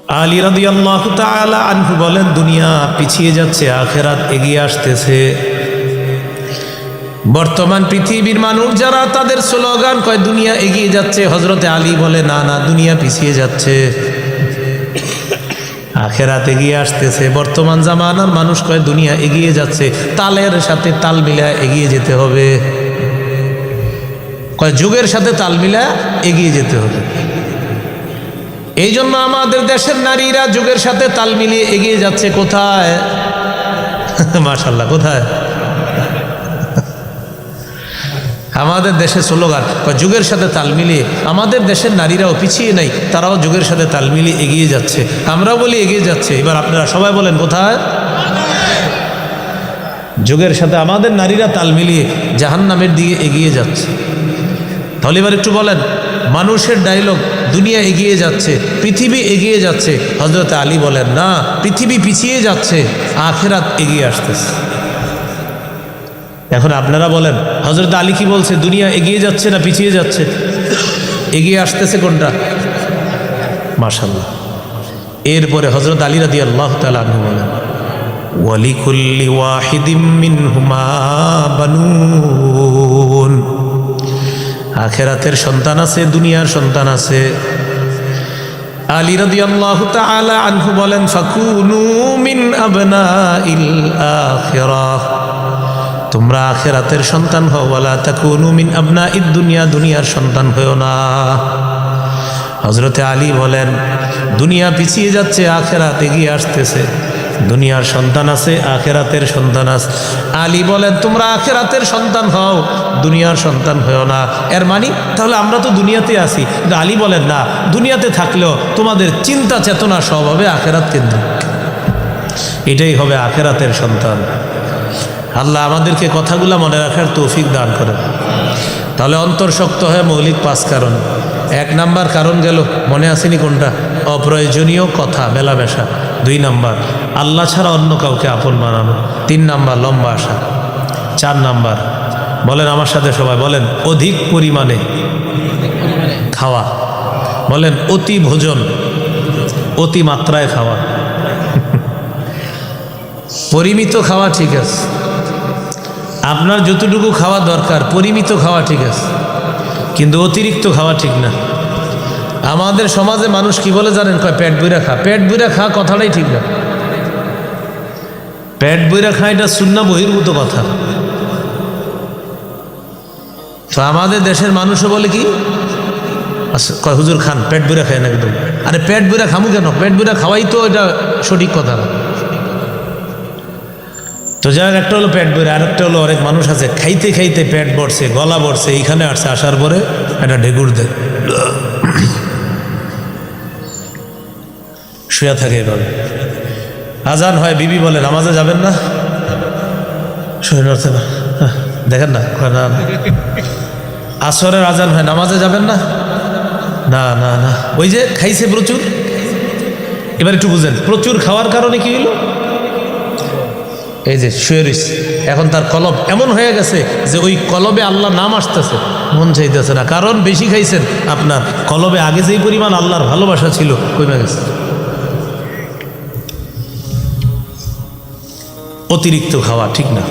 আলী রাদিয়াল্লাহু তাআলা আনহু বলেন, দুনিয়া পিছিয়ে যাচ্ছে, আখিরাত এগিয়ে আসতেছে। বর্তমান পৃথিবীর মানুষ যারা, তাদের স্লোগান কয় দুনিয়া এগিয়ে যাচ্ছে। হযরতে আলী বলে না না, দুনিয়া পিছিয়ে যাচ্ছে, আখিরাত এগিয়ে আসতেছে। বর্তমান জামানার মানুষ কয় দুনিয়া এগিয়ে যাচ্ছে, তালের সাথে তাল মিলায় এগিয়ে যেতে হবে, কয় যুগের সাথে তাল মিলায় এগিয়ে যেতে হবে। এই জন্য আমাদের দেশের নারীরা যুগের সাথে তাল মিলিয়ে এগিয়ে যাচ্ছে। কোথায়? মাশাআল্লাহ, কোথায়? আমাদের দেশে স্লোগান যুগের সাথে তাল মিলিয়ে। আমাদের দেশের নারীরাও পিছিয়ে নাই, তারাও যুগের সাথে তাল মিলিয়ে এগিয়ে যাচ্ছে। আমরাও বলি এগিয়ে যাচ্ছে। এবার আপনারা সবাই বলেন কোথায়? যুগের সাথে আমাদের নারীরা তাল মিলিয়ে জাহান্নামের দিকে এগিয়ে যাচ্ছে। তাহলে এবার একটু বলেন, মানুষের ডায়লগ দুনিয়া এগিয়ে যাচ্ছে, পৃথিবী এগিয়ে যাচ্ছে। হযরত আলী বলেন না, পৃথিবী পিছিয়ে যাচ্ছে, আখিরাত এগিয়ে আসতেছে। এখন আপনারা বলেন, হযরত আলী কি বলছে? দুনিয়া এগিয়ে যাচ্ছে না পিছিয়ে যাচ্ছে? এগিয়ে আসতেছে কোনটা? মাশাআল্লাহ। এরপরে হযরত আলী রাদিয়াল্লাহু তাআলা আনহু বলেন, ওয়ালিকুল্লি ওয়াহিদিম মিনহুমা বানুন। আখিরাতের সন্তান আছে, দুনিয়ার সন্তান আছে। আলী রাদিয়াল্লাহু তাআলা আনহু বলেন, ফাকুনু মিন আবনাইল আখিরাহ। তোমরা আখিরাতের সন্তান হও, ওয়ালা তাকুনু মিন আবনাইদ দুনিয়া, দুনিয়ার সন্তান হও না। হযরতে আলী বলেন, দুনিয়া পিছিয়ে যাচ্ছে, আখিরাত এগিয়ে আসতেছে। দুনিয়ার সন্তান আছে, আখিরাতের সন্তান আছে। আলী বলেন, তোমরা আখিরাতের সন্তান হও, দুনিয়ার সন্তান হও না। এর মানে তাহলে আমরা তো দুনিয়াতে আছি। কিন্তু আলী বলেন না, দুনিয়াতে থাকলেও তোমাদের চিন্তা চেতনা সব হবে আখিরাত কেন্দ্রিক। এটাই হবে আখিরাতের সন্তান। আল্লাহ আমাদেরকে কথাগুলো মনে রাখার তৌফিক দান করেন। তাহলে অন্তর শক্ত হয় মৌলিক 5 কারণ। 1 নাম্বার কারণ গেল, মনে আসেনি কোনটা? অপ্রয়োজনীয় কথা মেলামেশা। 2 নাম্বার আল্লাহ ছাড়া অন্য কাউকে আপন বানানো। 3 নাম্বার লম্বা আশা। 4 নাম্বার বলেন আমার সাথে সবাই বলেন, অধিক পরিমাণে খাওয়া। বলেন অতি ভোজন, অতি মাত্রায় খাওয়া। পরিমিত খাওয়া ঠিক আছে, আপনার যতটুকু খাওয়া দরকার পরিমিত খাওয়া ঠিক আছে, কিন্তু অতিরিক্ত খাওয়া ঠিক না। আমাদের সমাজে মানুষ কি বলে জানেন? কয় পেট বইরা খা। পেট বইরা খা কথাটাই ঠিক না। পেট বইরা খা এটা সুন্নাহ বহির্ভূত কথা। তো আমাদের দেশের মানুষও বলে কি, কয় হুজুর খান, পেট বইরা খায় না একদম। আরে পেট বইরা খামু কেন? পেট বইরা খাওয়াই তো এটা সঠিক কথা না। তো যার একটা হলো পেট ভরে, আর একটা হলো অনেক মানুষ আছে খাইতে খাইতে পেট ভরছে, গলা ভরছে, এইখানে আসছে, আসার পরে একটা ঢেকুর দেয়, শুয়ে থাকে এভাবে। আজান হয়, বিবি বলে নামাজে যাবেন না, শুয়ে নড়ছে না, দেখেন না। আসরের আজান হয়, নামাজে যাবেন না, না না না, ওই যে খাইছে প্রচুর। এবার একটু বুঝেন, প্রচুর খাওয়ার কারণে কি হলো? এই যে শুয়ে রয়েছে, এখন তার কলব এমন হয়ে গেছে যে ওই কলবে আল্লাহ নাম আসতেছে, মন চাইতেছে না। কারণ বেশি খাইছেন, আপনার কলবে আগে যেই পরিমাণ আল্লাহর ভালোবাসা ছিল কমে গেছে। অতিরিক্ত খাওয়া ঠিক না।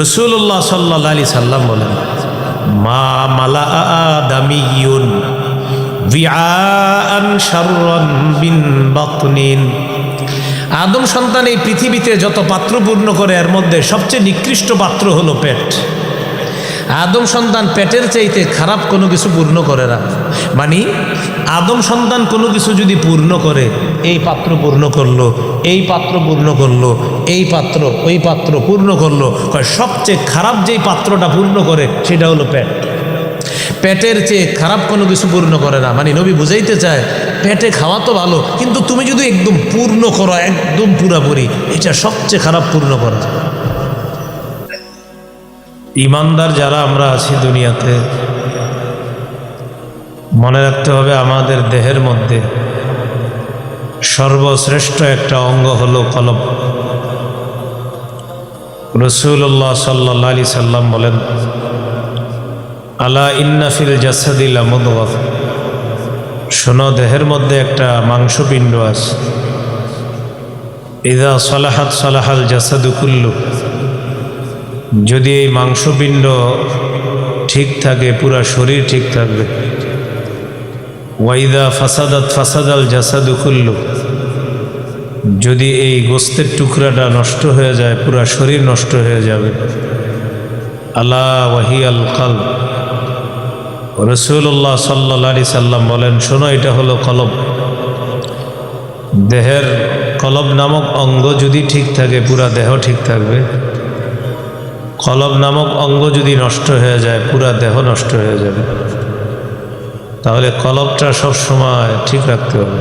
রাসূলুল্লাহ সাল্লাল্লাহু আলাইহি সাল্লাম বলেন, মা মালা আদামিয়ুন বিআআন শাররান বিন বাতনিন। আদম সন্তান এই পৃথিবীতে যত পাত্র পূর্ণ করে, এর মধ্যে সবচেয়ে নিকৃষ্ট পাত্র হলো পেট। আদম সন্তান পেটের চাইতে খারাপ কোনো কিছু পূর্ণ করে না। মানে আদম সন্তান কোনো কিছু যদি পূর্ণ করে, এই পাত্র পূর্ণ করলো, এই পাত্র পূর্ণ করলো, এই পাত্র ওই পাত্র পূর্ণ করলো, সবচেয়ে খারাপ যেই পাত্রটা পূর্ণ করে সেটা হলো পেট। পেটের চেয়ে খারাপ কোনো কিছু পূর্ণ করে না। মানে নবী বুঝাইতে চায়, পেটে খাওয়া তো ভালো, কিন্তু তুমি যদি একদম পূর্ণ করো, একদম পুরাপুরি, এটা সবচেয়ে খারাপ পূর্ণ করা। ইমানদার যারা আমরা আছি দুনিয়াতে, মনে রাখতে হবে আমাদের দেহের মধ্যে সর্বশ্রেষ্ঠ একটা অঙ্গ হলো কলব। রাসূলুল্লাহ সাল্লাল্লাহু আলাইহি সাল্লাম বলেন, আলা ইন্না ফিল জাসাদি লামুদগাহ শোনো, দেহের মধ্যে একটা মাংসপিণ্ড আছে। ইযা সালাহাত সালাহাল জাসাদু কুল্লু, যদি এই মাংসপিণ্ড ঠিক থাকে পুরা শরীর ঠিক থাকবে। ওয়াইদা ফাসাদাত ফাসাদাল জাসাদু কুল্লু, যদি এই গোস্তের টুকরাটা নষ্ট হয়ে যায় পুরা শরীর নষ্ট হয়ে যাবে। আলা ওয়াহিয়াল কলব, রাসূলুল্লাহ সাল্লাল্লাহু আলাইহি সাল্লাম বলেন, শোনো, এটা হলো কলব। দেহের কলব নামক অঙ্গ যদি ঠিক থাকে পুরা দেহ ঠিক থাকবে। কলব নামক অঙ্গ যদি নষ্ট হয়ে যায় পুরা দেহ নষ্ট হয়ে যাবে। তাহলে কলবটা সব সময় ঠিক রাখতে হবে।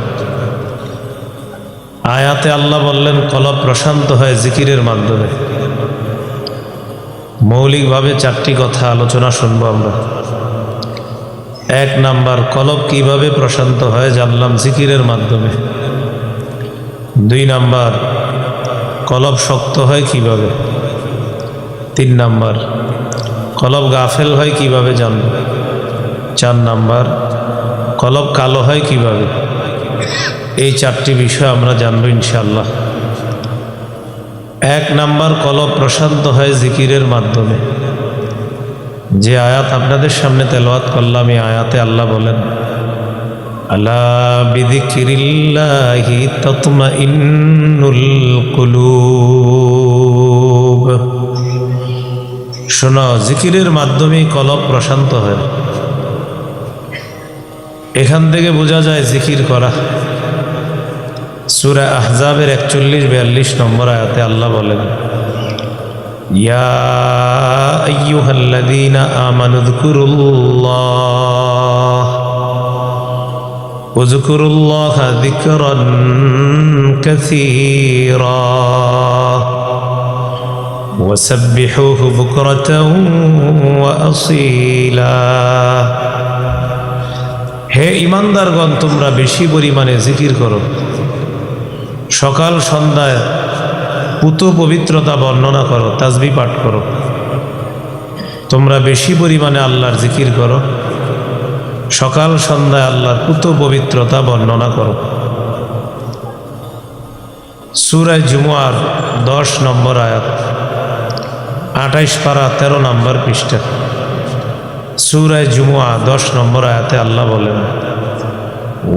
আয়াতে আল্লাহ বললেন কলব প্রশান্ত হয় জিকিরের মাধ্যমে। মৌলিকভাবে 4টি কথা আলোচনা শুনবো আমরা। 1 নাম্বার, কলব কিভাবে প্রশান্ত হয় জানলাম জিকিরের মাধ্যমে। 2 নাম্বার, কলব শক্ত হয় কিভাবে। 3 নাম্বার, কলব গাফেল হয় কিভাবে জানব। 4 নাম্বার, কলব কালো হয় কিভাবে। এই 4টি বিষয় আমরা জানব ইনশাআল্লাহ। 1 নাম্বার, কলব প্রশান্ত হয় জিকিরের মাধ্যমে। যে আয়াত আপনাদের সামনে তেলাওয়াত করলাম, এই আয়াতে আল্লাহ বলেন, আলা বিযিকরিল্লাহি তাতমাইন্নুল কুলুব। শোনো, জিকিরের মাধ্যমে কলব প্রশান্ত হয়। এখান থেকে বোঝা যায় জিকির করা। সূরা আহজাবের 41-42 নম্বর আয়াতে আল্লাহ বলেন, ইয়া আইয়ুহাল্লাযীনা আমানু যকুরুল্লাহ ওয়াযকুরুল্লাহা যিকরান কাসীরা ওয়াসাব্বিহুহু বুকরাতাও ওয়া আসীলা। হে ঈমানদারগণ, তোমরা বেশি পরিমাণে জিকির করো। সকাল সন্ধ্যায় পুত পবিত্রতা বর্ণনা করো, তাসবিহ পাঠ করো। তোমরা বেশি পরিমাণে আল্লাহর জিকির করো, সকাল সন্ধ্যায় আল্লাহর পুত পবিত্রতা বর্ণনা করো। সূরা জুমুয়ার 10 নম্বর আয়াত, 28 পারা 13 নম্বর পৃষ্ঠা। সূরা জুমুয়া 10 নম্বর আয়াতে আল্লাহ বলেন,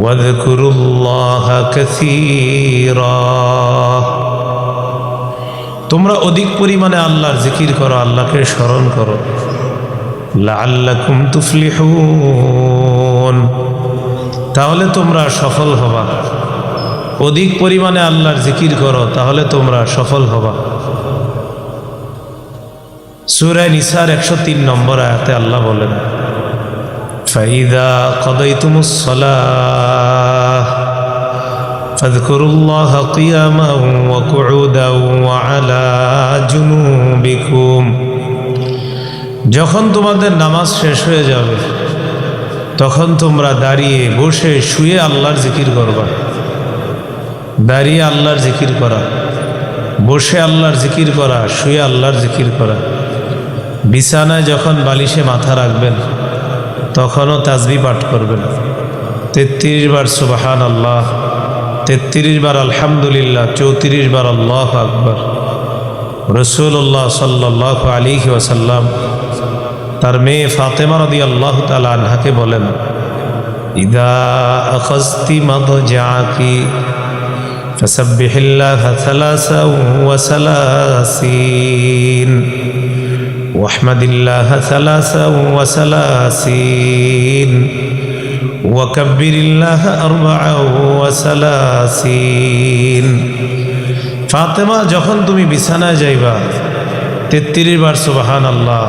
ওয়াযকুরুল্লাহা কাসীরা। তোমরা অধিক পরিমাণে আল্লাহর জিকির করো, আল্লাহকে স্মরণ করো। লাআল্লাকুম তুফলিহুন, তাহলে তোমরা সফল হবা। অধিক পরিমাণে আল্লাহর জিকির করো, তাহলে তোমরা সফল হবা। সূরা নিসার 103 নম্বর আয়াতে আল্লাহ বলেন, ফাইদা কাদাইতুমুস সালাহ ফাযকুরুল্লাহা কিয়ামান ওয়া কুউদান ওয়া আলা জুনুবিকুম। যখন তোমাদের নামাজ শেষ হয়ে যাবে তখন তোমরা দাঁড়িয়ে বসে শুয়ে আল্লাহর জিকির করবা। দাঁড়িয়ে আল্লাহর জিকির করা, বসে আল্লাহর জিকির করা, শুয়ে আল্লাহর জিকির করা। বিছানায় যখন বালিশে মাথা রাখবেন তখনও তাসবিহ পাঠ করবেন। 33 বার সুবহানাল্লাহ, 33 বার আলহামদুলিল্লাহ, 34 বার আল্লাহু আকবার। রাসূলুল্লাহ সাল্লাল্লাহু আলাইহি ওয়াসাল্লাম তার মেয়ে ফাতেমা রাদিয়াল্লাহু তাআলা আনহাকে বলেন, ইদা আখাযতি মাদজাকি ফাসাব্বিহিল্লাহা সালাসাও ওয়া সালাসিন ওয়াহমাদিল্লাহা সালাসাও ওয়া সালাসিন ওয়াকাব্বিরিল্লাহা আরবাআও ওয়া সালাসিন। ফাতেমা, যখন তুমি বিছানায় যাইবা 33 বার সুবহানাল্লাহ,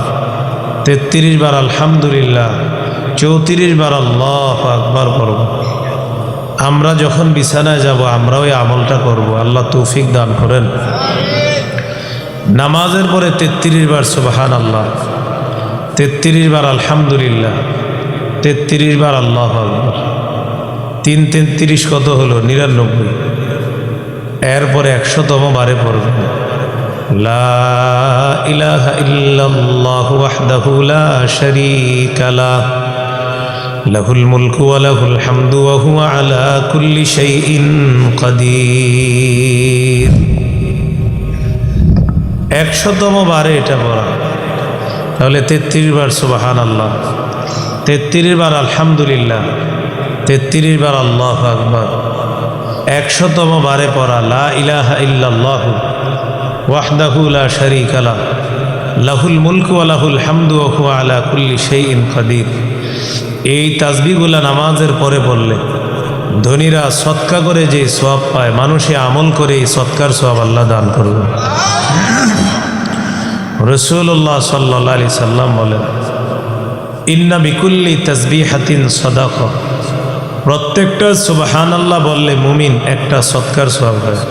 33 বার আলহামদুলিল্লাহ, 34 বার আল্লাহু আকবার পড়ব। আমরা যখন বিছানায় যাব আমরাও এই আমলটা করব। আল্লাহ তৌফিক দান করেন। নামাজের পরে 33 বার সুবহানাল্লাহ, 33 বার আলহামদুলিল্লাহ, 33 বার আল্লাহু আকবার। 3 33 কত হলো? 99। এরপরে 100তম বারে পড়বেন, লা ইলাহা ইল্লাল্লাহু ওয়াহদাহু লা শারীকা লাহ লাহুল মুলকু ওয়া লাহুল হামদু ওয়া হুয়া আলা কুল্লি শাইইন কাদির। 100তম বারে এটা পড়া, তাহলে 33 বার সুবহানাল্লাহ, 33 বার আলহামদুলিল্লাহ, 33 বার আল্লাহু আকবার। 100তম বারে পড়া লা ইলাহা ইল্লাল্লাহু ওয়াহদাহু লা শারীকা লাহ লাহুল মুলকু ওয়া লাহুল হামদু ওয়া হুয়া আলা কুল্লি শাইইন কাদির। এই তাসবিহগুলা নামাজের পরে পড়লে ধনীরা সদকা করে যে সওয়াব পায়, মানুষে আমল করে এই সদকার সওয়াব আল্লাহ দান করবে। রাসূলুল্লাহ সাল্লাল্লাহু আলাইহি সাল্লাম বলেন, ইন্না বিকুল্লি তাসবিহাতিন সাদাকা, প্রত্যেকটা সুবহানাল্লাহ বললে মুমিন একটা সদকার সওয়াব পায়।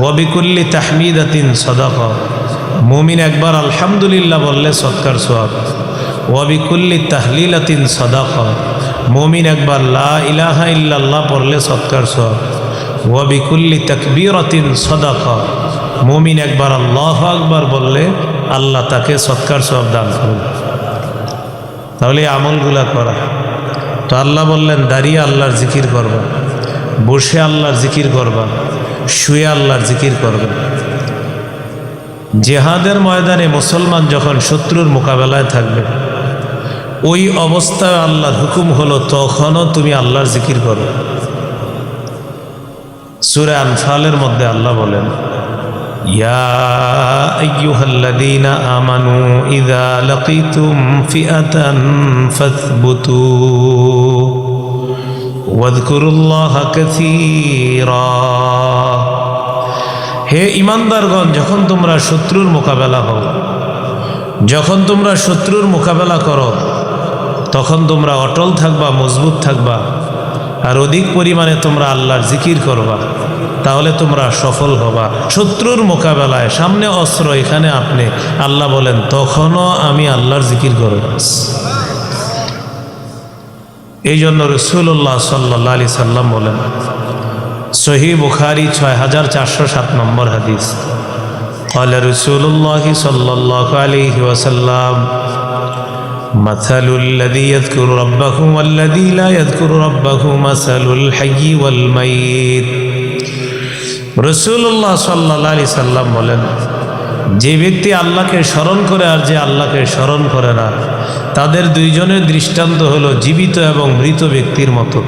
ওয়া বিকুল্লি তাহমিদাতিন সাদাকা, মুমিন একবার আলহামদুলিল্লাহ বললে সদকার সওয়াব। ওয়া বিকুল্লি তাহলিলাতিন সাদাকা, মুমিন একবার লা ইলাহা ইল্লাল্লাহ পড়লে সদকার সওয়াব। ওয়া বিকুল্লি তাকবীরাতিন সাদাকা, মুমিন একবার আল্লাহু আকবার বললে আল্লাহ তাকে সদকার সওয়াব দান করবে। তাহলে আমলগুলা করা। তো আল্লাহ বললেন দাঁড়িয়ে আল্লাহর জিকির করবা, বসে আল্লাহর জিকির করবা, শুয়ে আল্লাহর জিকির করবা। জিহাদের ময়দানে মুসলমান যখন শত্রুর মোকাবেলায় থাকবে, ওই অবস্থায় আল্লাহর হুকুম হলো তখনও তুমি আল্লাহর জিকির করো। সূরা আনফালের মধ্যে আল্লাহ বলেন, ইয়া আইয়ুহাল্লাযীনা আমানু ইযা লাকীতুম ফিআতান ফাসবুতু ওয়াযকুরুল্লাহা কাসীরা। হে ঈমানদারগণ, যখন তোমরা শত্রুর মোকাবেলা হও, যখন তোমরা শত্রুর মোকাবেলা করো, তখন তোমরা অটল থাকবা, মজবুত থাকবা, আর অধিক পরিমাণে তোমরা আল্লাহর জিকির করবা, তাহলে তোমরা সফল হবা। শত্রুর মোকাবেলায় সামনে অস্ত্র, এখানে আপনি, আল্লাহ বলেন তখনও আমি আল্লাহর জিকির করব। এই জন্য রাসূলুল্লাহ সাল্লাল্লাহু আলাইহি সাল্লাম বলেন, সহিহ বুখারী 6407 নম্বর হাদিস, ক্বালা রাসূলুল্লাহ সাল্লাল্লাহু আলাইহি ওয়াসাল্লাম, মাসালুল লাযী ইয়াযকুরু রাব্বাহু ওয়াল লাযী লা ইয়াযকুরু রাব্বাহু মাসালুল হাইয়্যি ওয়াল মাইয়িত। রাসূলুল্লাহ সাল্লাল্লাহু আলাইহি সাল্লাম বলেন, যে ব্যক্তি আল্লাহকে স্মরণ করে আর যে আল্লাহকে স্মরণ করে না, তাদের দুইজনের দৃষ্টান্ত হলো জীবিত এবং মৃত ব্যক্তির মতো।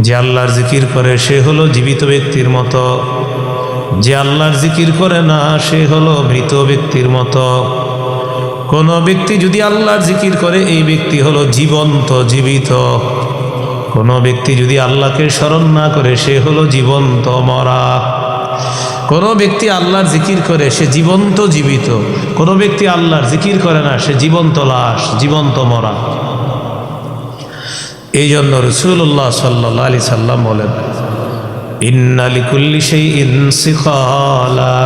যে আল্লাহর জিকির করে সে হলো জীবিত ব্যক্তির মতো, যে আল্লাহর জিকির করে না সে হলো মৃত ব্যক্তির মতো। কোন ব্যক্তি যদি আল্লাহর জিকির করে, এই ব্যক্তি হলো জীবন্ত, জীবিত। কোন ব্যক্তি যদি আল্লাহকে স্মরণ না করে, সে হলো জীবন্ত, মরা। কোন ব্যক্তি আল্লাহর জিকির করে সে জীবন্ত, জীবিত। কোন ব্যক্তি আল্লাহর জিকির করে না, সে জীবন্ত লাশ, জীবন্ত মরা। এই জন্য রাসূলুল্লাহ সাল্লাল্লাহু আলাইহি সাল্লাম বলেন, ইন্না লিকুল্লি শাইইন সিকালা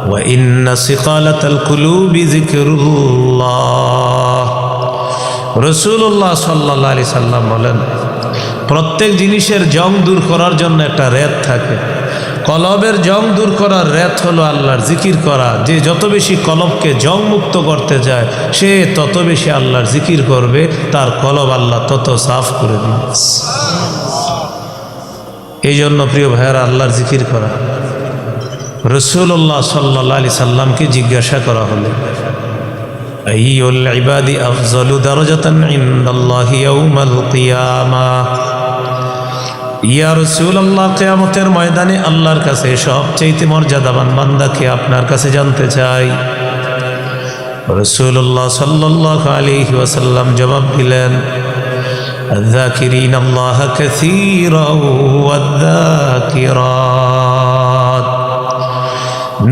ওয়া ইন্না সিকালাতাল কুলুবি যিকরুল্লাহ। রাসূলুল্লাহ সাল্লাল্লাহু আলাইহি সাল্লাম বলেন, প্রত্যেক জিনিসের জং দূর করার জন্য একটা রেত থাকে। কলবের জং দূর করার রেত হলো আল্লাহর জিকির করা। যে যত বেশি কলবকে জং মুক্ত করতে যায়, সে তত বেশি আল্লাহর জিকির করবে, তার কলব আল্লাহ তত সাফ করে দিবে। এই জন্য প্রিয় ভাইয়েরা, আল্লাহর জিকির করা। রাসূলুল্লাহ সাল্লাল্লাহু আলাইহি সাল্লামকে জিজ্ঞাসা করা হলো, আইয়ুল ইবাদি আফজালু দারাজাতান ইনদাল্লাহি ইয়াউমাল কিয়ামাহ। ইয়া রাসূলুল্লাহ, কিয়ামতের ময়দানে আল্লাহর কাছে সবচেয়ে মর্যাদাবান বান্দাকে আপনার কাছে জানতে চাই। রাসূলুল্লাহ সাল্লাল্লাহু আলাইহি ওয়াসাল্লাম জবাব দিলেন, আয-যাকিরিনাল্লাহা কাসীরান ওয়ায-যাকিরাত।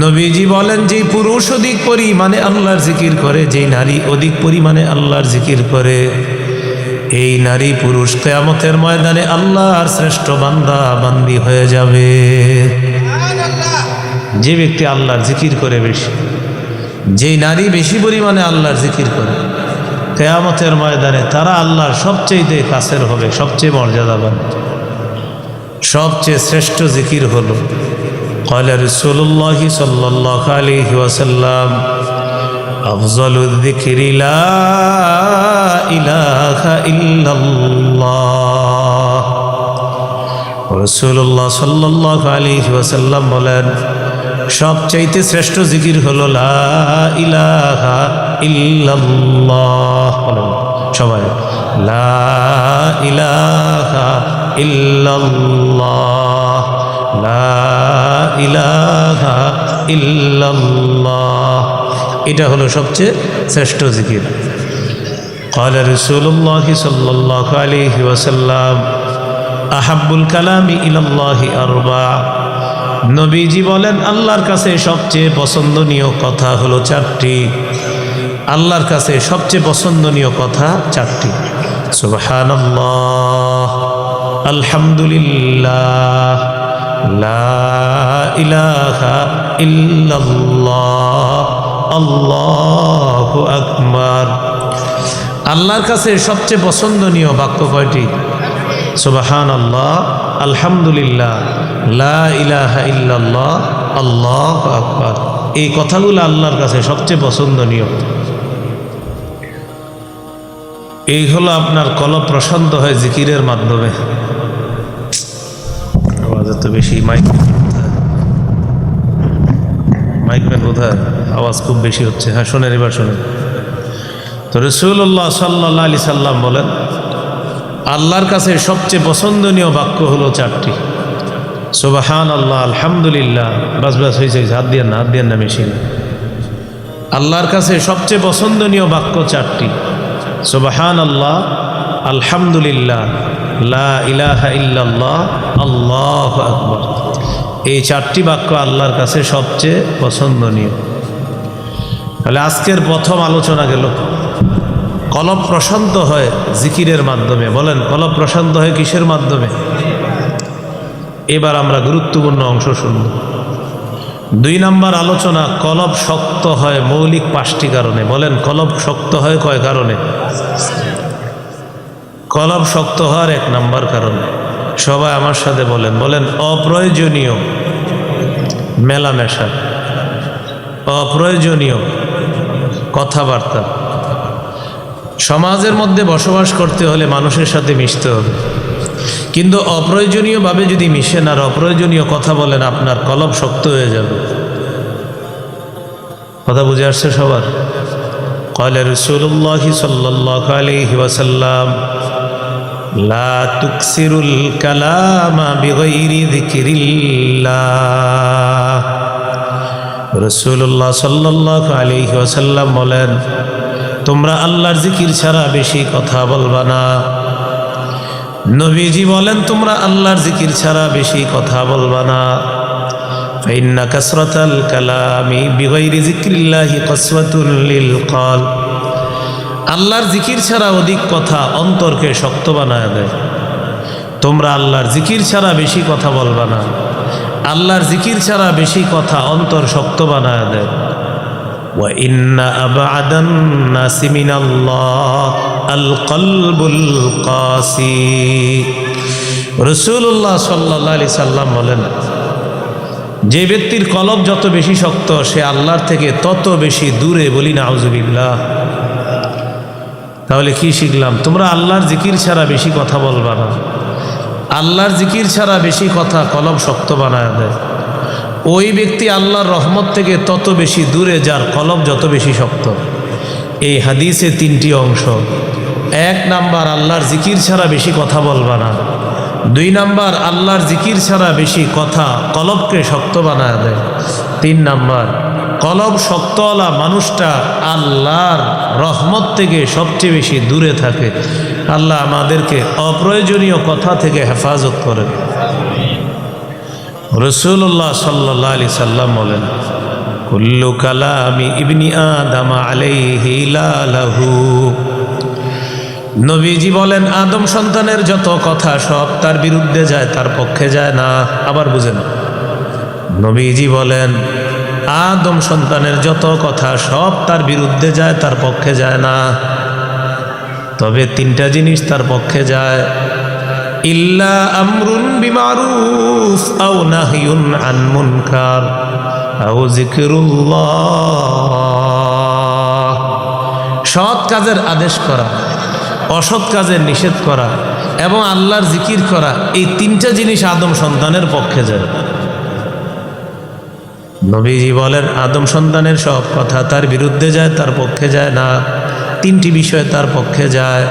নবীজি বলেন, যে পুরুষ অধিক পরিমাণে আল্লাহর জিকির করে, যেই নারী অধিক পরিমাণে আল্লাহর জিকির করে, এই নারী পুরুষ কিয়ামতের ময়দানে আল্লাহর শ্রেষ্ঠ বান্দা বান্দি হয়ে যাবে। যে ব্যক্তি আল্লাহর জিকির করে বেশি, যেই নারী বেশি পরিমাণে আল্লাহর জিকির করে, কিয়ামতের ময়দানে তারা আল্লাহর সবচেয়ে কাছের হবে, সবচেয়ে মর্যাদাবান। সবচেয়ে শ্রেষ্ঠ জিকির হলো, ক্বালা রাসূলুল্লাহ সাল্লাল্লাহু আলাইহি ওয়াসাল্লাম, আফজালুয যিকরি লা ইলাহা ইল্লাল্লাহ। রাসূলুল্লাহ সাল্লাল্লাহু আলাইহি ওয়াসাল্লাম বলেন, সবচাইতে শ্রেষ্ঠ জিকির হলো লা ইলাহা ইল্লাল্লাহ। বলেন সবাই, লা ইলাহা ইল্লাল্লাহ, লা ইলাহা ইল্লাল্লাহ। এটা হলো সবচেয়ে শ্রেষ্ঠ জিকির। قال رسول الله صلى الله عليه وسلم আহাব্বুল কালামি ইলাল্লাহি আরবা। নবীজি বলেন, আল্লাহর কাছে সবচেয়ে পছন্দনীয় কথা হলো চারটি। আল্লাহর কাছে সবচেয়ে পছন্দনীয় কথা চারটি। সুবহানাল্লাহ, আলহামদুলিল্লাহ, লা ইলাহা ইল্লাল্লাহ, আল্লাহু আকবার। আল্লাহর কাছে সবচেয়ে পছন্দনীয় বাক্য কয়টি? সুবহানাল্লাহ, আলহামদুলিল্লাহ, লা ইলাহা ইল্লাল্লাহ, আল্লাহু আকবার। এই কথাগুলো আল্লাহর কাছে সবচেয়ে পছন্দনীয়। এই হলো আপনার কলব প্রশান্ত হয় জিকিরের মাধ্যমে। আওয়াজ এত বেশি, মাইকম্যান কোথায়? আওয়াজ খুব বেশি হচ্ছে। হ্যাঁ শোনেন, এবার শোনেন। তো রাসূলুল্লাহ সাল্লাল্লাহু আলাইহি সাল্লাম বলেন, আল্লাহর কাছে সবচেয়ে পছন্দনীয় বাক্য হলো চারটি। সুবহানাল্লাহ, আলহামদুলিল্লাহ, বাস বাস হয়েছে, হাত দিয়ে না মেশিন। আল্লাহর কাছে সবচেয়ে পছন্দনীয় বাক্য চারটি। সুবহানাল্লাহ, আলহামদুলিল্লাহ, লা ইলাহা ইল্লাল্লাহ, আল্লাহু আকবার। এই চারটি বাক্য আল্লাহর কাছে সবচেয়ে পছন্দনীয়। তাহলে আজকের প্রথম আলোচনা গেল কলব প্রশান্ত হয় জিকিরের মাধ্যমে। বলেন, কলব প্রশান্ত হয় কিসের মাধ্যমে? এবার আমরা গুরুত্বপূর্ণ অংশ শুনব। 2 নম্বর আলোচনা, কলব শক্ত হয় মৌলিক 5টি কারণে। বলেন, কলব শক্ত হয় কয় কারণে? কলব শক্ত হওয়ার 1 নম্বর কারণ, সবাই আমার সাথে বলেন, অপ্রয়োজনীয় মেলামেশা, অপ্রয়োজনীয় কথাবার্তা। সমাজের মধ্যে বসবাস করতে হলে মানুষের সাথে মিশতে হবে, কিন্তু অপ্রয়োজনীয়ভাবে যদি মিশেন আর অপ্রয়োজনীয় কথা বলেন, আপনার কলব শক্ত হয়ে যাবে। কথা বুঝে আসছে সবার? قال رسول الله صلى الله عليه وسلم لا تكثروا الكلام بغير ذكر الله। রাসূলুল্লাহ সাল্লাল্লাহু আলাইহি ওয়াসাল্লাম বলেন, তোমরা আল্লাহর জিকির ছাড়া বেশি কথা বলবা না। নবীজি বলেন, তোমরা আল্লাহর জিকির ছাড়া বেশি কথা বলবা না। ফাইন্না কাসরাতাল কালামি বিগাইরি যিকরিল্লাহি কাসওয়াতুন লিল কলব। আল্লাহর জিকির ছাড়া অধিক কথা অন্তরকে শক্ত বানায় দেয়। তোমরা আল্লাহর জিকির ছাড়া বেশি কথা বলবা না। আল্লাহর জিকির ছাড়া বেশি কথা অন্তর শক্ত বানায় দেয়। ওয়া ইন্না আবআদান নাসি মিনাল্লাহ আল কলবুল কাসি। রাসূলুল্লাহ সাল্লাল্লাহু আলাইহি সাল্লাম বলেন, যে ব্যক্তির কলব যত বেশি শক্ত, সে আল্লাহর থেকে তত বেশি দূরে। বলি নাউজুবিল্লাহ। তাহলে কি শিখলাম? তোমরা আল্লাহর জিকির ছাড়া বেশি কথা বলবা না। আল্লাহর জিকির ছাড়া বেশি কথা কলব শক্ত বানায় দেয়। ওই ব্যক্তি আল্লাহর রহমত থেকে তত বেশি দূরে, যার কলব যত বেশি শক্ত। এই হাদিসে 3টি অংশ। 1 নাম্বার, আল্লাহর জিকির ছাড়া বেশি কথা বলবা না। 2 নাম্বার, আল্লাহর জিকির ছাড়া বেশি কথা কলবকে শক্ত বানায় দেয়। 3 নাম্বার, কলব শক্তওয়ালা মানুষটা আল্লাহর রহমত থেকে সবচেয়ে বেশি দূরে থাকে। আল্লাহ আমাদেরকে অপ্রয়োজনীয় কথা থেকে হেফাজত করেন। রাসূলুল্লাহ সাল্লাল্লাহু আলাইহি সাল্লাম বলেন, কুল্লু কালামি ইবনি আদম আলাইহি লাহু। নবীজি বলেন, আদম সন্তানের যত কথা সব তার বিরুদ্ধে যায়, তার পক্ষে যায় না। আবার বুঝেন, নবীজি বলেন, আদম সন্তানের যত কথা সব তার বিরুদ্ধে যায়, তার পক্ষে যায় না। তবে 3টা জিনিস তার পক্ষে যায়। ইল্লা আমরুন বিমারুফ আও নাহিয়ুন আন মুনকার আও যিকরুল্লাহ। সৎ কাজের আদেশ করা, অসৎ কাজের নিষেধ করা এবং আল্লাহর জিকির করা, এই তিনটা জিনিস আদম সন্তানের পক্ষে যায়। নবীজি বলেন আদম সন্তানের সব কথা তার বিরুদ্ধে যায়, তার পক্ষে যায় না। তিনটি বিষয় তার পক্ষে যায়।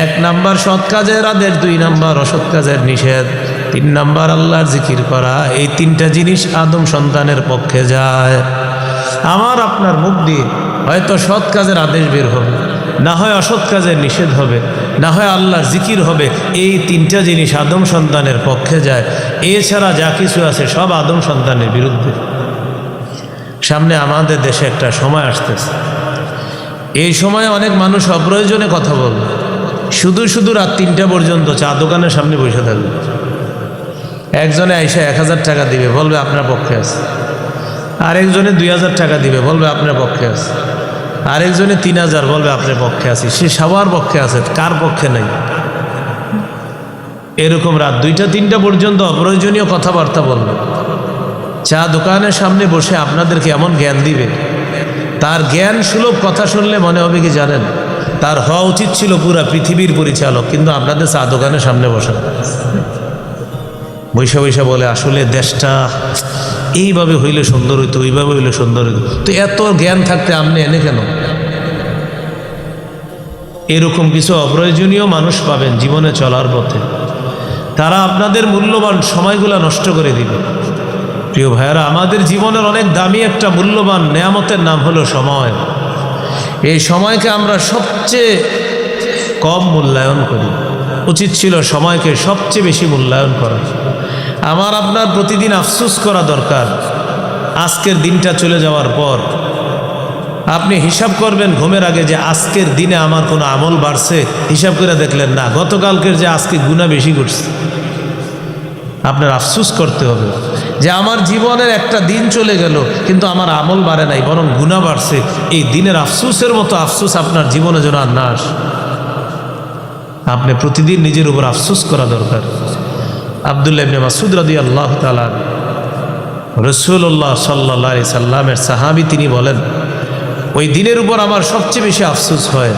1 নাম্বার সৎ কাজের আদেশ, 2 নাম্বার অসৎ কাজের নিষেধ, 3 নাম্বার আল্লাহর জিকির করা। এই তিনটা জিনিস আদম সন্তানের পক্ষে যায়। আমার আপনার মুখ দিয়ে হয়তো সৎ কাজের আদেশ বের হবে, না হয় অসৎ কাজের নিষেধ হবে, না হয় আল্লাহর জিকির হবে। এই তিনটা জিনিস আদম সন্তানের পক্ষে যায়। এছাড়া যা কিছু আছে সব আদম সন্তানের বিরুদ্ধে। সামনে আমাদের দেশে একটা সময় আসতেছে, এই সময়ে অনেক মানুষ অপ্রয়োজনে কথা বলবে, শুধু শুধু রাত 3টা পর্যন্ত চা দোকানের সামনে বসে থাকবে। একজনে আইসা 1000 টাকা দিবে, বলবে আপনার পক্ষে আছে। আরেকজনে 2000 টাকা দিবে, বলবে আপনার পক্ষে আছে। আরেকজনে 3000 বলবে আপনার পক্ষে আছে। সে সবার পক্ষে আছে, কার পক্ষে নেই? এরকম রাত 2টা 3টা পর্যন্ত অপ্রয়োজনীয় কথাবার্তা বলবে। চা দোকানের সামনে বসে আপনাদেরকে এমন জ্ঞান দিবে, তার জ্ঞান সুলভ কথা শুনলে মনে হবে কি জানেন, তার হওয়া উচিত ছিল পুরা পৃথিবীর পরিচালক, কিন্তু আপনাদের চা দোকানের সামনে বসে বৈশা বৈশা বলে আসলে দেশটা এইভাবে হইলে সুন্দর হইতো, ওইভাবে হইলে সুন্দর হইতো। তো এত জ্ঞান থাকতে আপনি এনে কেন? এরকম কিছু অপ্রয়োজনীয় মানুষ পাবেন জীবনে চলার পথে, তারা আপনাদের মূল্যবান সময়গুলো নষ্ট করে দিবে। প্রিয় ভাইয়েরা, আমাদের জীবনের অনেক দামি একটা মূল্যবান নেয়ামতের নাম হলো সময়। এই সময়কে আমরা সবচেয়ে কম মূল্যায়ন করি। উচিত ছিল সময়কে সবচেয়ে বেশি মূল্যায়ন করা। আমার আপনার প্রতিদিন আফসোস করা দরকার। আজকের দিনটা চলে যাওয়ার পর আপনি হিসাব করবেন ঘুমের আগে যে আজকের দিনে আমার কোনো আমল বাড়ছে, হিসাব করে দেখলেন না, গতকালকের যে আজকে গুনাহ বেশি করছে। আপনার আফসোস করতে হবে যে আমার জীবনের একটা দিন চলে গেল কিন্তু আমার আমল বাড়ে নাই, বরং গুনাহ বাড়ছে। এই দিনের আফসোসের মতো আফসোস আপনার জীবনে যেন আর না আসে। আপনি প্রতিদিন নিজের উপর আফসোস করা দরকার। আব্দুল্লাহ ইবনে মাসউদ রাদিয়াল্লাহু তাআলা, রাসূলুল্লাহ সাল্লাল্লাহু আলাইহি সাল্লামের সাহাবী, তিনি বলেন ওই দিনের উপর আমার সবচেয়ে বেশি আফসোস হয়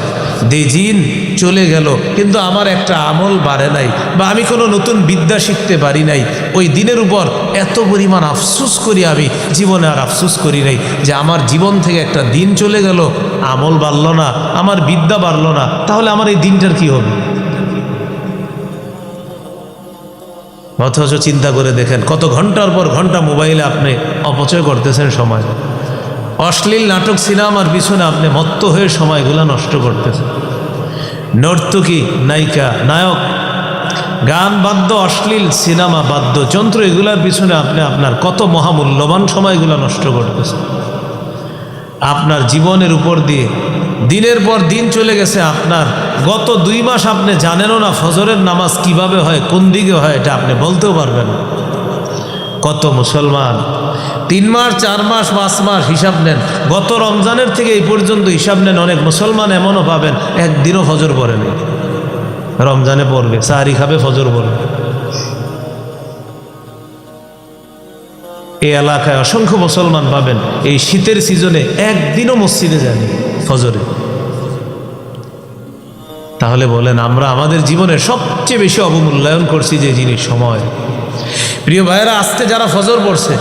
যে দিন চলে গেল কিন্তু আমার একটা আমল বাড়ে নাই, বা আমি কোনো নতুন বিদ্যা শিখতে পারি নাই। ওই দিনের উপর এত পরিমাণ আফসোস করি আমি, জীবনে আর আফসোস করি নাই যে আমার জীবন থেকে একটা দিন চলে গেল, আমল বাড়ল না, আমার বিদ্যা বাড়ল না, তাহলে আমার এই দিনটার কি হবে? অথচ চিন্তা করে দেখেন কত ঘন্টার পর ঘন্টা মোবাইলে আপনি অপচয় করতেছেন সময়। অশ্লীল নাটক সিনেমার পিছনে আপনি মত্ত হয়ে সময়গুলো নষ্ট করতেছেন। নর্তকী, নায়িকা, নায়ক, গান বাদ্য, অশ্লীল সিনেমা, বাদ্যযন্ত্র, এগুলার পিছনে আপনি আপনার কত মহামূল্যবান সময়গুলো নষ্ট করতেছেন। আপনার জীবনের উপর দিয়ে দিনের পর দিন চলে গেছে। আপনার গত 2 মাস আপনি জানেনও না ফজরের নামাজ কিভাবে হয়, কোন দিকে হয়, এটা আপনি বলতেও পারবেন না। কত মুসলমান 3 মাস 4 মাস 5 মাস হিসাব নেন, গত রমজানের থেকে এই পর্যন্ত হিসাব নেন, অনেক মুসলমান এমনও পাবেন একদিনও ফজর পড়ে নেই। রমজানে পড়বে, সাহারি খাবে, ফজর পড়বে। এই এলাকায় অসংখ্য মুসলমান পাবেন এই শীতের সিজনে একদিনও মসজিদে যায়নি ফজরে। তাহলে বলেন আমরা আমাদের জীবনের সবচেয়ে বেশি অবমূল্যায়ন করছি যে জিনিস সময়। প্রিয় ভাইয়েরা, আজকে যারা ফজর পড়ছে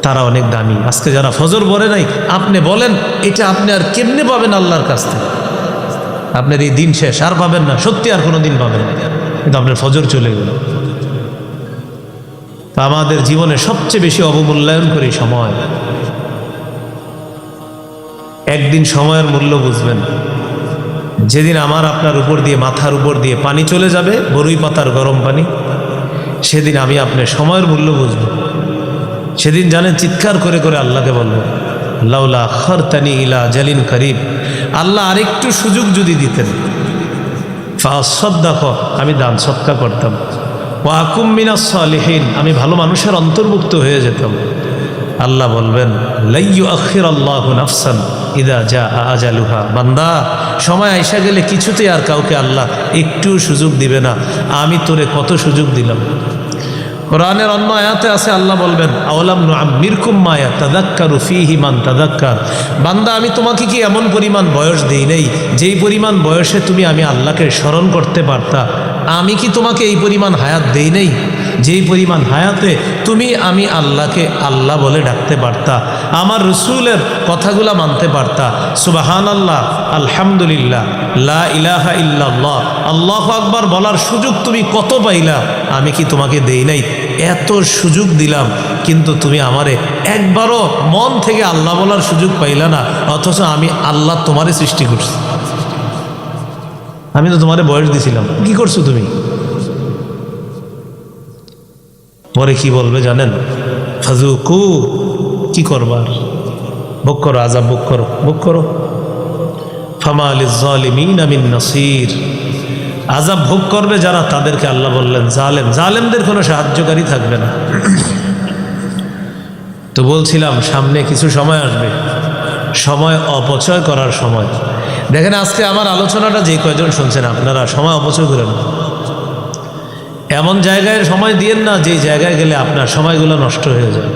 তারা অনেক দামি। আজকে যারা ফজর পড়ে নাই, আপনি বলেন এটা আপনি আর কেমনে পাবেন আল্লাহর কাছ থেকে? আপনার এই দিন শেষ, আর পাবেন না, সত্যি আর কোনো দিন পাবেন না, কিন্তু আপনার ফজর চলে গেল। আমাদের জীবনে সবচেয়ে বেশি অবমূল্যায়ন করি সময়। একদিন সময়ের মূল্য বুঝবেন যেদিন আমার আপনার উপর দিয়ে, মাথার উপর দিয়ে পানি চলে যাবে, বরুই পাতার গরম পানি, সেদিন আমি আপনার সময়ের মূল্য বুঝব। সেদিন জানেন চিৎকার করে করে আল্লাহকে বলবো, লাউলা আখারতানি ইলা আজালিন করিব, আল্লাহ আরেকটু সুযোগ যদি দিতেন, ফাসাদ্দাক, আমি দান সদকা করতাম, ওয়া আকুম মিনাস সালিহিন, আমি ভালো মানুষের অন্তর্ভুক্ত হয়ে যেতাম। আল্লাহ বলবেন, লা ইউআখিরুল্লাহু নাফসান ইযা জাআ আজালুহা, বান্দা সময় আইসা গেলে কিছুতেই আর কাউকে আল্লাহ একটু সুযোগ দিবে না। আমি তোরে কত সুযোগ দিলাম, কোরআনের অন্য আয়াতে আছে আল্লাহ বলবেন আওলাম নুআম্মিরকুম মা ইয়াতাযাক্কারু ফীহি মান তাযাক্কার, বান্দা আমি তোমাকে কি এমন পরিমাণ বয়স দেই নাই যেই পরিমাণ বয়সে তুমি আমি আল্লাহকে স্মরণ করতে পারতা? আমি কি তোমাকে এই পরিমাণ হায়াত দেই নাই যেই পরিমাণ হায়াতে তুমি আমি আল্লাহকে আল্লাহ বলে ডাকতে পারতা, আমার রসুলের কথাগুলা মানতে পারতা? সুবহানাল্লাহ, আলহামদুলিল্লাহ, লা ইলাহা ইল্লাল্লাহ, আল্লাহু আকবার বলার সুযোগ তুমি কত পাইলা? আমি কি তোমাকে দেই নাই? এত সুযোগ দিলাম, কিন্তু তুমি আমারে একবারও মন থেকে আল্লাহ বলার সুযোগ পাইলা না, অথচ আমি আল্লাহ তোমারে সৃষ্টি করছি। আমি তো তোমারে বয়স দিছিলাম, কি করছো তুমি? পরে কি বলবে জানেন? ফাজুকু, কি করবার? ভোগ করো, আযাব ভোগ করো, ভোগ করো। ফামা লিয-যালিমিনা মিন নাসির, আযাব ভোগ করবে যারা, তাদেরকে আল্লাহ বললেন জালেম, জালেমদের কোনো সাহায্যকারী থাকবে না। তো বলছিলাম সামনে কিছু সময় আসবে, সময় অপচয় করার সময়। দেখেন আজকে আমার আলোচনাটা যে কয়জন শুনছেন আপনারা সময় অপচয় করেন না, এমন জায়গায় সময় দিয়েন না যে জায়গায় গেলে আপনার সময়গুলো নষ্ট হয়ে যায়।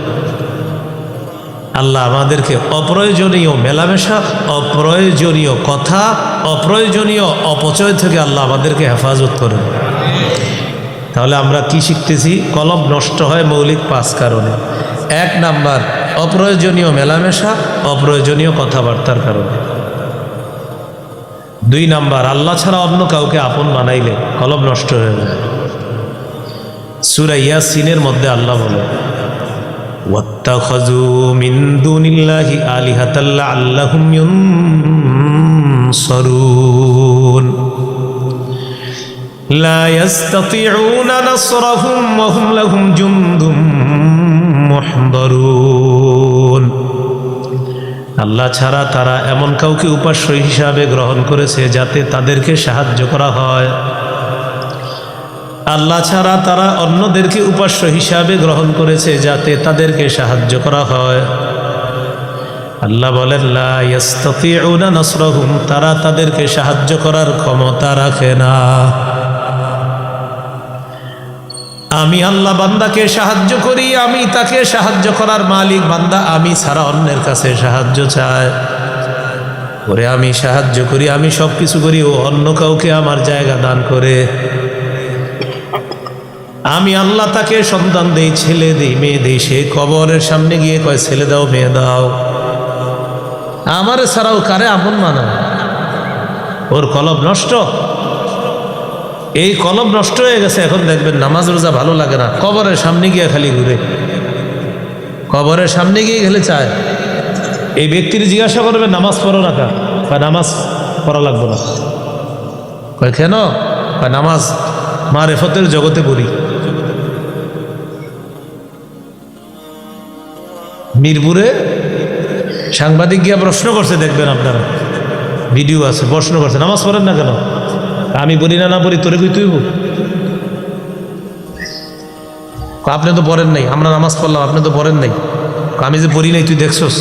আল্লাহ আমাদেরকে অপ্রয়োজনীয় মেলামেশা, অপ্রয়োজনীয় কথা, অপ্রয়োজনীয় অপচয় থেকে আল্লাহ আমাদেরকে হেফাজত করেন। তাহলে আমরা কি শিখতেছি? কলব নষ্ট হয় মৌলিক 5 কারণে। 1 নাম্বার, অপ্রয়োজনীয় মেলামেশা, অপ্রয়োজনীয় কথাবার্তার কারণে। 2 নাম্বার, আল্লাহ ছাড়া অন্য কাউকে আপন বানাইলে কলব নষ্ট হয়ে যায়। সূরা ইয়াসিনের মধ্যে আল্লাহ বলে ওয়াত্তাখাযু মিন দুনিল্লাহি আলিহাতাল লাআল্লাহুম ইউনসারুন লা ইস্তাতিউনা নাসরাহুম ওয়া হুম লাহুম জুনদুম মুহদারুন। আল্লাহ ছাড়া তারা এমন কাউকে উপাস্য হিসাবে গ্রহণ করেছে যাতে তাদেরকে সাহায্য করা হয়। আল্লাহ ছাড়া তারা অন্যদেরকে উপাস্য হিসাবে গ্রহণ করেছে যাতে তাদেরকে সাহায্য করা হয়। আল্লাহ বলেন লা ইস্তাতিউনা নাসরাহুম, তারা তাদেরকে সাহায্য করার ক্ষমতা রাখে না। আমি আল্লাহ বান্দাকে সাহায্য করি, আমি তাকে সাহায্য করার মালিক। বান্দা আমি ছাড়া অন্যের কাছে সাহায্য চায়, ওরে আমি সাহায্য করি, আমি সব কিছু করি, ও অন্য কাউকে আমার জায়গা দান করে। আমি আল্লাহ তাকে সন্তান দেই, ছেলে দেই, মেয়ে দেই, সে কবরের সামনে গিয়ে কয় ছেলে দাও, মেয়ে দাও। আমার ছাড়াও কারে আপন মানা? ওর কলব নষ্ট। এই কলব নষ্ট হয়ে গেছে। এখন দেখবেন নামাজ রোজা ভালো লাগে না, কবরের সামনে গিয়ে খালি ঘুরে, কবরের সামনে গিয়ে গেলে চায়। এই ব্যক্তির জিজ্ঞাসা করবে নামাজ পড়ো না কা? নামাজ পড়া লাগবো না। কয় কেন? নামাজ মারেফতের জগতে পড়ি। মিরপুরে সাংবাদিক গিয়া প্রশ্ন করছে, দেখবেন আপনারা, ভিডিও আছে, প্রশ্ন করছে নামাজ পড়েন না কেন? আমি বলি না, না পড়ি, তোরে কই তুইব? আপনি তো পড়েন নাই, আমরা নামাজ পড়লাম, আপনি তো পড়েন নাই। আমি যে পড়ি নাই তুই দেখছস?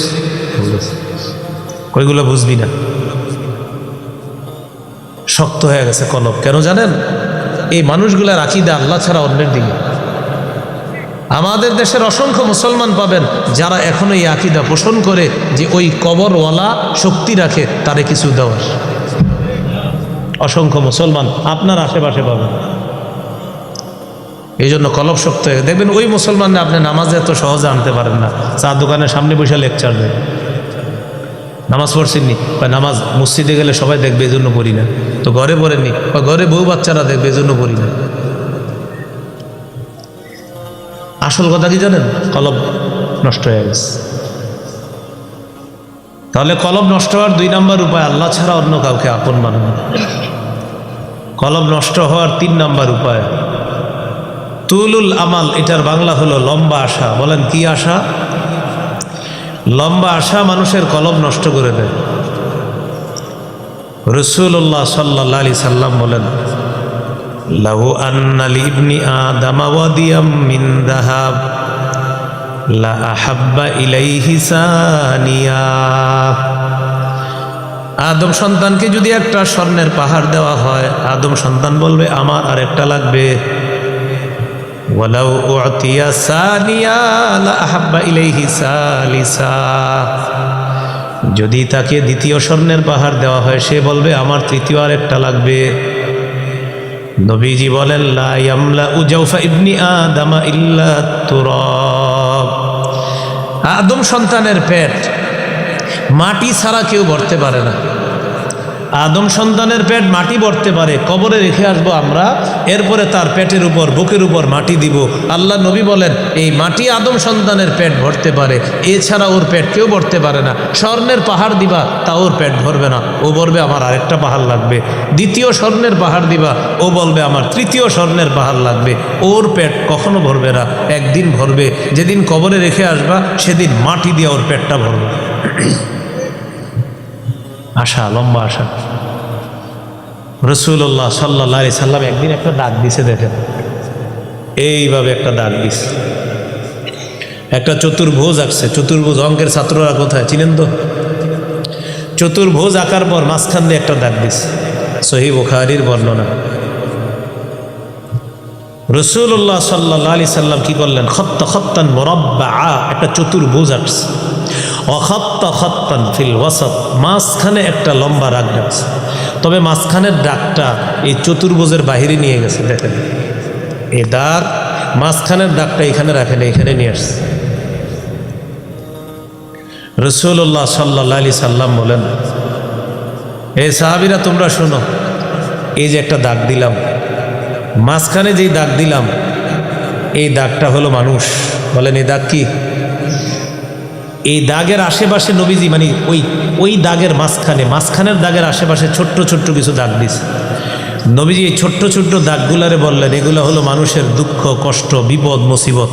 কইগুলো বুঝবি না। শক্ত হয়ে গেছে কলব। কেন জানেন? এই মানুষগুলার আকীদা আল্লাহ ছাড়া অন্যের দিকে। আমাদের দেশের অসংখ্য মুসলমান পাবেন যারা এখনো এই আকীদা পোষণ করে যে ওই কবরওয়ালা শক্তি রাখে তারে কিছু দেওয়ার। অসংখ্য মুসলমান আপনার আশেপাশে পাবেন। এই জন্য কলব শক্ত হয়ে দেখবেন ওই মুসলমানরা আপনি নামাজে এত সহজে আনতে পারেন না। চা দোকানের সামনে বসে লেকচার দেয়, নামাজ পড়ছেননি? নামাজ মসজিদে গেলে সবাই দেখবে, এই জন্য পড়ি না। তো ঘরে পড়েননি? ঘরে বউ বাচ্চারা দেখবে, এই জন্য পড়ি না। আসল কথা কি জানেন? কলব নষ্ট হয়ে গেছে। তাহলে কলব নষ্ট হওয়ার 2 নাম্বার উপায় আল্লাহ ছাড়া অন্য কাউকে আপন মানানো। কলব নষ্ট হওয়ার 3 নাম্বার উপায় তুলুল আমাল। এটার বাংলা হলো লম্বা আশা। বলেন কি আশা? লম্বা আশা মানুষের কলব নষ্ট করে দেয়। রাসূলুল্লাহ সাল্লাল্লাহু আলাইহি সাল্লাম বলেন লাহু আন্না লিবনি আদামা ওয়াদিয়াম মিন যাহাব লা আহাব্বা ইলাইহি সানিয়া। আদম সন্তানকে যদি একটা স্বর্ণের পাহাড় দেওয়া হয়, আদম সন্তান বলবে আমার আর একটা লাগবে। ওয়ালাউ উতিয়া সানিয়া লা আহাব্বা ইলাইহি সালিসা, যদি তাকে দ্বিতীয় স্বর্ণের পাহাড় দেওয়া হয় সে বলবে আমার তৃতীয় আরেকটা লাগবে। নবীজি বলেন লা ইয়ামলা জাওফা ইবনি আদম ইল্লা তুরাব, আদম সন্তানের পেট মাটি ছাড়া কেউ ভরতে পারে না। আদম সন্তানের পেট মাটি ভরতে পারে, কবরে রেখে আসবো আমরা, এরপরে তার পেটের উপর বুকের উপর মাটি দিব। আল্লাহ নবী বলেন এই মাটি আদম সন্তানের পেট ভরতে পারে, এছাড়া ওর পেট কেউ ভরতে পারে না। স্বর্ণের পাহাড় দিবা তা ওর পেট ভরবে না, ও বলবে আমার আরেকটা পাহাড় লাগবে। দ্বিতীয় স্বর্ণের পাহাড় দিবা, ও বলবে আমার তৃতীয় স্বর্ণের পাহাড় লাগবে। ওর পেট কখনো ভরবে না, একদিন ভরবে, যেদিন কবরে রেখে আসবা সেদিন মাটি দিয়ে ওর পেটটা ভরবে। আশা, লম্বা আশা। রাসূলুল্লাহ সাল্লাল্লাহু আলাইহি সাল্লাম একদিন একটা ডাক দিছে, দেখেন এইভাবে একটা ডাক দিছে, একটা চতুর্ভুজ আঁকছে। চতুর্ভুজ অঙ্কের ছাত্ররা কোথায় চিনেন তো? চতুর্ভুজ আঁকার পর মাঝখান দিয়ে একটা ডাক দিছে, সহিহ বুখারীর বর্ণনা। রাসূলুল্লাহ সাল্লাল্লাহু আলাইহি সাল্লাম কি করলেন? খত্তান মুরাব্বাআ, একটা চতুর্ভুজ আঁকছে। খত্তান ফিল ওয়াসাত, মাঝখানে একটা লম্বা দাগ রাখছে। তবে মাঝখানের দাগটা এই চতুর্ভুজের বাহিরে নিয়ে গেছে। দেখেন এই দাগ, মাঝখানের দাগটা এখানে রাখেন, এখানে নিয়ে আসছে। রাসূলুল্লাহ সাল্লাল্লাহু আলাইহি সাল্লাম বলেন এই সাহাবীরা তোমরা শোনো, এই যে একটা দাগ দিলাম, মাঝখানে যেই দাগ দিলাম এই দাগটা হলো মানুষ। বলেন এই দাগ কি? এই দাগের আশেপাশে নবীজি মানে ওই দাগের মাঝখানের দাগের আশেপাশে ছোট্ট ছোট্ট কিছু দাগ দিছে। নবীজি এই ছোট্ট ছোট্ট দাগগুলারে বললেন এগুলো হলো মানুষের দুঃখ, কষ্ট, বিপদ, মুসিবত।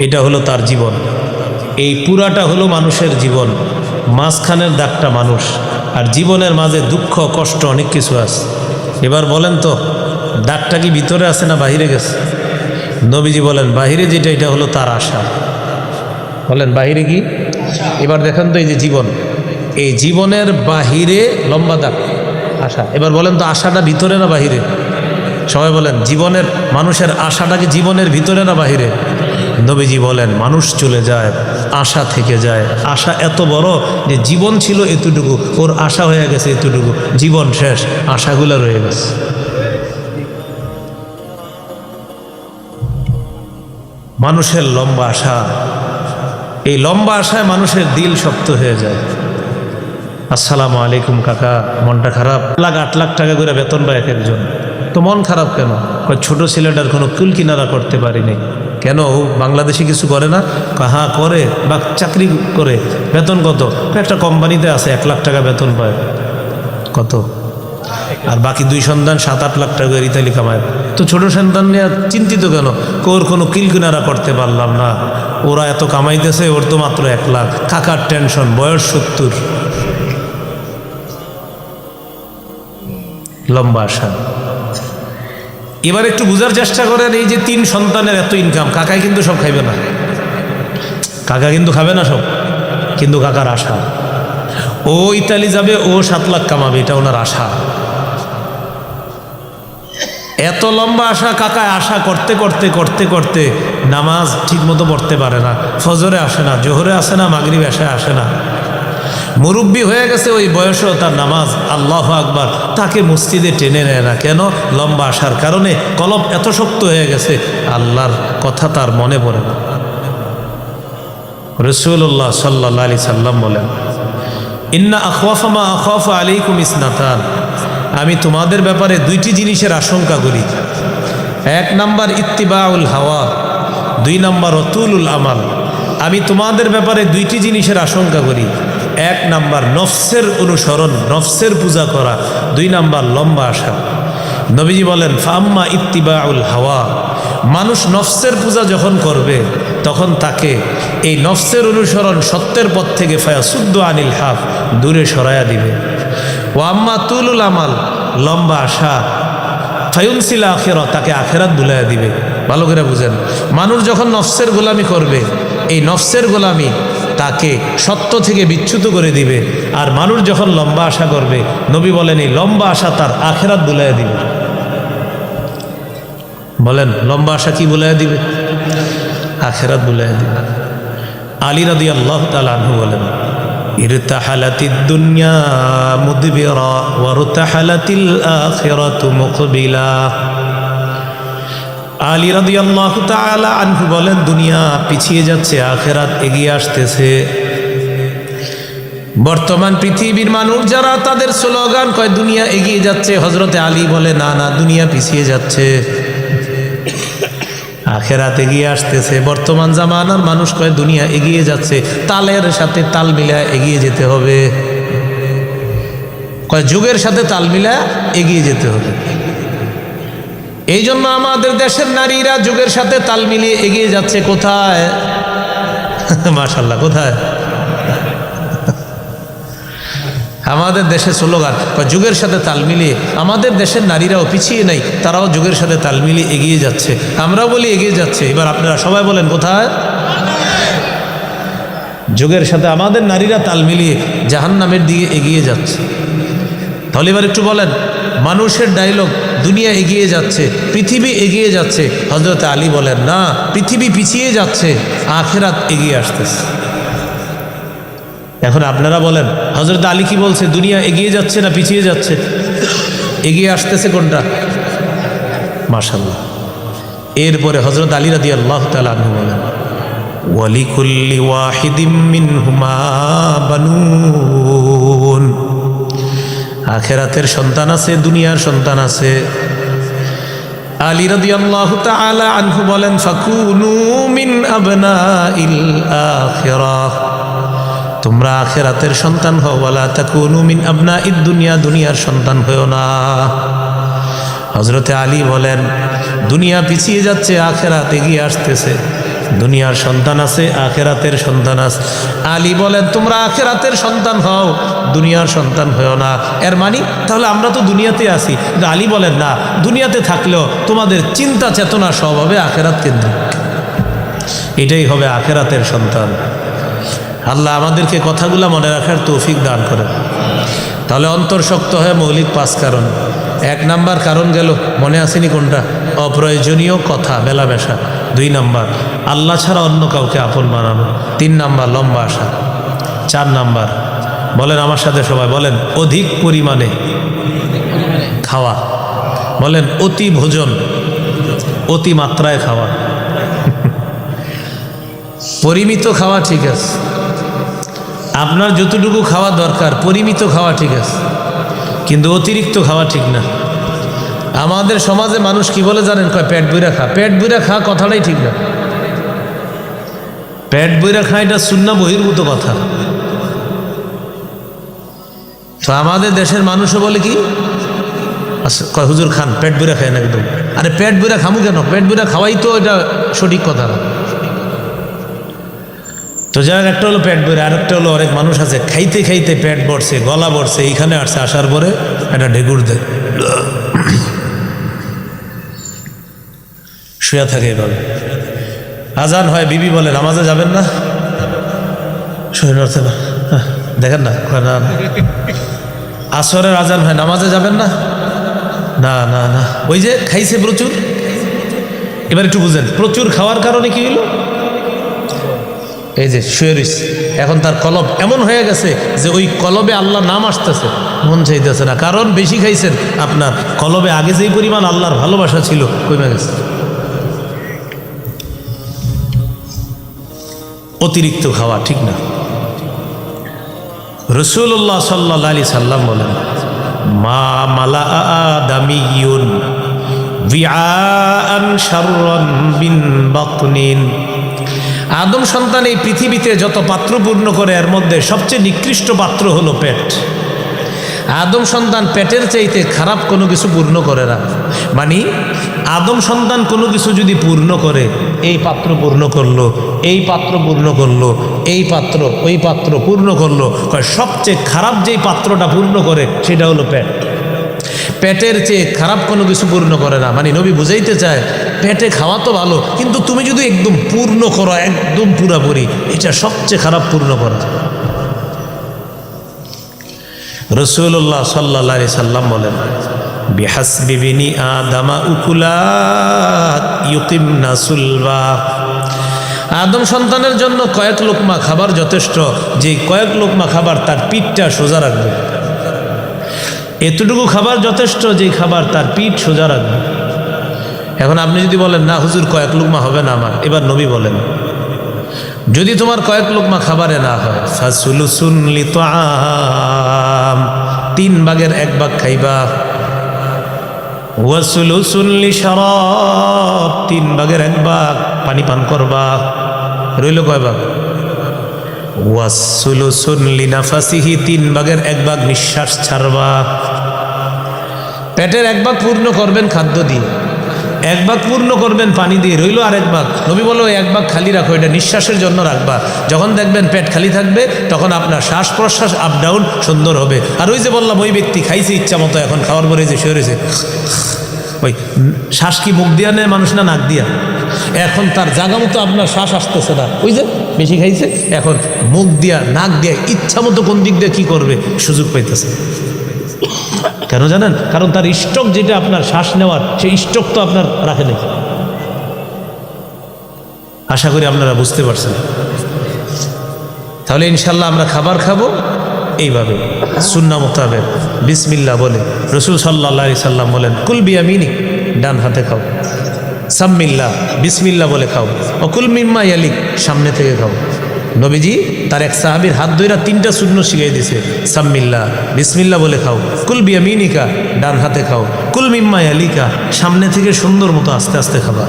এটা হলো তার জীবন। এই পুরাটা হলো মানুষের জীবন, মাঝখানের দাগটা মানুষ। আর জীবনের মাঝে দুঃখ, কষ্ট অনেক কিছু আছে। এবার বলেন তো দাগটা কি ভিতরে আছে না বাহিরে গেছে? নবীজি বলেন বাহিরে যেটা, এটা হলো তার আশা। বলেন বাহিরে কি? এবার দেখেন তো এই যে জীবন, এই জীবনের বাহিরে লম্বা দাগ আশা। এবার বলেন তো আশাটা ভিতরে না বাহিরে? সবাই বলেন জীবনের, মানুষের আশাটা কি জীবনের ভিতরে না বাহিরে? নবীজি বলেন মানুষ চলে যায়, আশা থেকে যায়। আশা এত বড় যে জীবন ছিল এতটুকু, ওর আশা হয়ে গেছে এতটুকু, জীবন শেষ, আশাগুলো রয়ে গেছে। মানুষের লম্বা আশা, এই লম্বা আশায় মানুষের দিল শক্ত হয়ে যায়। আসসালামু আলাইকুম কাকা, মনটা খারাপ? 8 লাখ টাকা করে বেতন পায় এক একজন, তো মন খারাপ কেন? ছোট ছেলেটার কোনো কুল কিনারা করতে পারিনি। কেন? ও বাংলাদেশে কিছু করে না? হ্যাঁ করে, বা চাকরি করে। বেতন কত? একটা কোম্পানিতে আছে, 1 লাখ টাকা বেতন পায়। কত? আর বাকি 2 সন্তান 7-8 লাখ টাকা ইতালি কামায়। তো ছোট সন্তান নিয়ে চিন্তিত কেন? ওর কোনো কিল কিনারা করতে পারলাম না, ওরা এত কামাইতেছে, ওর তো মাত্র 1 লাখ। কাকার টেনশন, বয়স 70। লম্বা আশা। এবার একটু বুঝার চেষ্টা করেন, এই যে 3 সন্তানের এত ইনকাম, কাকাই কিন্তু সব খাইবে না, কাকা কিন্তু খাবে না সব, কিন্তু কাকার আশা ও ইতালি যাবে, ও 7 লাখ কামাবে, এটা ওনার আশা। এত লম্বা আশা কাকায়, আশা করতে করতে করতে করতে নামাজ ঠিক মতো পড়তে পারে না, ফজরে আসে না, জোহরে আসে না, মাগরিব এশায় আসে না। মুরব্বী হয়ে গেছে ওই বয়সেও তার নামাজ, আল্লাহু আকবার, তাকে মসজিদে টেনে নেয় না। কেন? লম্বা আশার কারণে কলব এত শক্ত হয়ে গেছে, আল্লাহর কথা তার মনে পড়ে না। রাসূলুল্লাহ সাল্লাল্লাহু আলাইহি সাল্লাম বলেন ইন্না আখওয়াফা মা আখাফু আলাইকুম ইসনাতান, আমি তোমাদের ব্যাপারে 2টি জিনিসের আশঙ্কা করি। 1 নাম্বার ইত্তিবাউল হাওয়া, 2 নাম্বার অতুলুল আমাল। আমি তোমাদের ব্যাপারে 2টি জিনিসের আশঙ্কা করি। 1 নাম্বার নফসের অনুসরণ, নফসের পূজা করা। 2 নাম্বার লম্বা আশা। নবীজি বলেন ফাম্মা ইত্তিবাউল হাওয়া, মানুষ নফসের পূজা যখন করবে তখন তাকে এই নফসের অনুসরণ সত্যের পথ থেকে ফায়াসুদ্দু আনিল হক, দূরে সরাইয়া দিবে। ও আম্মা তুলুল আমাল, লম্বা আশা, ফায়ুনসিল আখিরা, তাকে আখিরাত ভুলাইয়া দিবে। ভালো করে বুঝেন, মানুষ যখন নফসের গোলামি করবে, এই নফসের গোলামি তাকে সত্য থেকে বিচ্যুত করে দিবে। আর মানুষ যখন লম্বা আশা করবে, নবী বলেন এই লম্বা আশা তার আখিরাত ভুলাইয়া দিবে। বলেন লম্বা আশা কি বলে দিবে? আখেরাত বলে দিবে। আলী রাদিয়াল্লাহু তাআলা আনহু বলেন, ইরতাহালাতিদ দুনিয়া মুদবিরা ওয়ারতাহালাতিল আখিরাতু মুকবিলা। আলী রাদিয়াল্লাহু তাআলা আনহু বলেন, দুনিয়া পিছিয়ে যাচ্ছে, আখেরাত এগিয়ে আসতেছে। বর্তমান পৃথিবীর মানুষ যারা, তাদের স্লোগান কয় দুনিয়া এগিয়ে যাচ্ছে। হযরতে আলী বলে না না, দুনিয়া পিছিয়ে যাচ্ছে, আখেরাত এগিয়ে আসতেছে। বর্তমান জামানার মানুষ কয় দুনিয়া এগিয়ে যাচ্ছে, তালের সাথে তাল মিলায় এগিয়ে যেতে হবে। কয় যুগের সাথে তাল মিলায় এগিয়ে যেতে হবে। এই জন্য আমাদের দেশের নারীরা যুগের সাথে তাল মিলিয়ে এগিয়ে যাচ্ছে। কোথায়? মাশাআল্লাহ, কোথায়? আমাদের দেশে স্লোগান যুগের সাথে তাল মিলিয়ে। আমাদের দেশের নারীরাও পিছিয়ে নাই, তারাও যুগের সাথে তাল মিলিয়ে এগিয়ে যাচ্ছে। আমরাও বলি এগিয়ে যাচ্ছে। এবার আপনারা সবাই বলেন কোথায়? যুগের সাথে আমাদের নারীরা তাল মিলিয়ে জাহান্নামের দিকে এগিয়ে যাচ্ছে। তাহলে এবার একটু বলেন, মানুষের ডায়লগ দুনিয়া এগিয়ে যাচ্ছে, পৃথিবী এগিয়ে যাচ্ছে। হযরত আলী বলেন না, পৃথিবী পিছিয়ে যাচ্ছে, আখিরাত এগিয়ে আসতেছে। এখন আপনারা বলেন হযরত আলী কি বলছে? দুনিয়া এগিয়ে যাচ্ছে না পিছিয়ে যাচ্ছে? এগিয়ে আসতেছে কোনটা? মাশাআল্লাহ। এরপরে হযরত আলী রাদিয়াল্লাহু তাআলা আনহু বলেন, ওয়ালিকুল্লি ওয়াহিদিম মিনহুমা বানুন। আখিরাতের সন্তান আছে, দুনিয়ার সন্তান আছে। আলী রাদিয়াল্লাহু তাআলা আনহু বলেন, ফাকুনু মিন আবনাইল আখিরাহ। তোমরা আখিরাতের সন্তান হও, ওয়ালা তাকুনু মিন আবনাইদ দুনিয়া, দুনিয়ার সন্তান হও না। হযরতে আলী বলেন, দুনিয়া পিছিয়ে যাচ্ছে, আখিরাত এগিয়ে আসতেছে। দুনিয়ার সন্তান আছে, আখিরাতের সন্তান আছে। আলী বলেন, তোমরা আখিরাতের সন্তান হও, দুনিয়ার সন্তান হও না। এর মানে তাহলে আমরা তো দুনিয়াতে আছি। কিন্তু আলী বলেন না, দুনিয়াতে থাকলেও তোমাদের চিন্তা চেতনা সব হবে আখিরাত কেন্দ্রিক। এটাই হবে আখিরাতের সন্তান। আল্লাহ আমাদেরকে কথাগুলো মনে রাখার তৌফিক দান করেন। তাহলে অন্তর শক্ত হয় মৌলিক 5 কারণ। 1 নাম্বার কারণ গেল, মনে আসেনি কোনটা? অপ্রয়োজনীয় কথা মেলামেশা। 2 নাম্বার আল্লাহ ছাড়া অন্য কাউকে আপন বানানো। 3 নাম্বার লম্বা আশা। 4 নাম্বার বলেন আমার সাথে সবাই বলেন, অধিক পরিমাণে খাওয়া। বলেন অতি ভোজন, অতি মাত্রায় খাওয়া। পরিমিত খাওয়া ঠিক আছে, আপনার যতটুকু খাওয়া দরকার পরিমিত খাওয়া ঠিক আছে, কিন্তু অতিরিক্ত খাওয়া ঠিক না। আমাদের সমাজে মানুষ কি বলে জানেন? কয় পেট বইরা খা। পেট বইরা খা কথাটাই ঠিক না। পেট বইরা খা এটা সুন্নাহ বহির্ভূত কথা। তো আমাদের দেশের মানুষও বলে কি, আচ্ছা কয় হুজুর খান, পেট বইরা খায় না একদম। আরে পেট বইরা খামু কেন? পেট বইরা খাওয়াই তো এটা সঠিক কথা না। তো যার একটা হলো পেট ভরে, আর একটা হলো অনেক মানুষ আছে খাইতে খাইতে পেট ভরছে, গলা ভরছে, এইখানে আসছে, আসার পরে একটা ঢেকুর দেয়, শুয়ে থাকে এভাবে। আজান হয়, বিবি বলে নামাজে যাবেন না, শুয়ে নড়ছে না, দেখেন না। আসরের আজান হয়, নামাজে যাবেন না, না না না, ওই যে খাইছে প্রচুর। এবার একটু বুঝেন, প্রচুর খাওয়ার কারণে কি হলো? এই যে শুয়ে রয়েছে, এখন তার কলব এমন হয়ে গেছে যে ওই কলবে আল্লাহ নাম আসতেছে, মন চাইতেছে না। কারণ বেশি খাইছেন, আপনার কলবে আগে যেই পরিমাণ আল্লাহর ভালোবাসা ছিল কমে গেছে। অতিরিক্ত খাওয়া ঠিক না। রাসূলুল্লাহ সাল্লাল্লাহু আলাইহি সাল্লাম বলেন, মা মালা আদামিয়ুন বিআআন শাররান বিন বাতনিন। আদম সন্তান এই পৃথিবীতে যত পাত্র পূর্ণ করে, এর মধ্যে সবচেয়ে নিকৃষ্ট পাত্র হলো পেট। আদম সন্তান পেটের চাইতে খারাপ কোনো কিছু পূর্ণ করে না। মানে আদম সন্তান কোনো কিছু যদি পূর্ণ করে, এই পাত্র পূর্ণ করলো, এই পাত্র পূর্ণ করলো, এই পাত্র ওই পাত্র পূর্ণ করলো, সবচেয়ে খারাপ যেই পাত্রটা পূর্ণ করে সেটা হলো পেট। পেটের চেয়ে খারাপ কোনো কিছু পূর্ণ করে না। মানে নবী বুঝাইতে চায়, পেটে খাওয়া তো ভালো, কিন্তু তুমি যদি একদম পূর্ণ করো, একদম পুরাপুরি, এটা সবচেয়ে খারাপ পূর্ণ করা। রাসূলুল্লাহ সাল্লাল্লাহু আলাইহি সাল্লাম বলেন, বিহাসবি বিনি আদামা উকুলাত ইউকিমনা সুলবা। আদম সন্তানের জন্য কয়েক লোকমা খাবার যথেষ্ট, যে কয়েক লোকমা খাবার তার পিঠটা সোজা রাখবে। এতটুকু খাবার যথেষ্ট, যে খাবার তার পিঠ সোজা রাখবে। এখন আপনি যদি বলেন না হুজুর কয়েক লোকমা হবে না আমার, এবার নবী বলেন যদি তোমার কয়েক লোকমা খাবারে না হয় ফাসুলুসুন লিতাআম, 3 ভাগের 1 ভাগ খাইবা। ওয়াসুলুসুন লিশরাব, 3 ভাগের 1 ভাগ পানি পান করবা। রইল কয় ভাগ? ওয়াসুলুসুন লিনাফাসিহি, 3 ভাগের 1 ভাগ নিঃশ্বাস ছাড়বা। পেটের 1 ভাগ পূর্ণ করবেন খাদ্য দিয়ে, 1 ভাগ পূর্ণ করবেন পানি দিয়ে, রইল আর 1 ভাগ। নবী বলো 1 ভাগ খালি রাখো, এটা নিঃশ্বাসের জন্য রাখবা। যখন দেখবেন পেট খালি থাকবে তখন আপনার শ্বাস প্রশ্বাস আপ ডাউন সুন্দর হবে। আর ওই যে বললাম ওই ব্যক্তি খাইছে ইচ্ছা মতো, এখন খাওয়ার পরে যে সরেছে, ওই শ্বাস কি মুখ দিয়া নেয় মানুষ না নাক দিয়া? এখন তার জায়গা মতো আপনার শ্বাস আসতেছে না, ওই যে বেশি খাইছে, এখন মুখ দিয়া নাক দিয়া ইচ্ছা মতো কোন দিক দিয়ে কী করবে সুযোগ পাইতেছে। কেন জানেন? কারণ তার স্টক যেটা আপনার শ্বাস নেওয়ার, সেই স্টক তো আপনার রাখে নেই। আশা করি আপনারা বুঝতে পারছেন। তাহলে ইনশাল্লাহ আমরা খাবার খাবো এইভাবে সুন্নাহ মোতাবেক বিসমিল্লাহ বলে। রসুল সাল্লাল্লাহু আলাইহি সাল্লাম বলেন কুল বিয়ামিনিক, ডান হাতে খাও। সাম্মিল্লাহ, বিসমিল্লাহ বলে খাও। অকুল মিম্মা ইয়ালিক, সামনে থেকে খাও। নবীজি তার এক সাহাবীর হাত ধইরা 3টা সুন্নাহ শিখিয়ে দিয়েছে। সাম্মিল্লাহ, বিসমিল্লাহ বলে খাও। কুল বিয়ামিনিকা, ডান হাতে খাও। কুল মিম্মা ইয়ালিকা, সামনে থেকে সুন্দর মতো আস্তে আস্তে খাবা,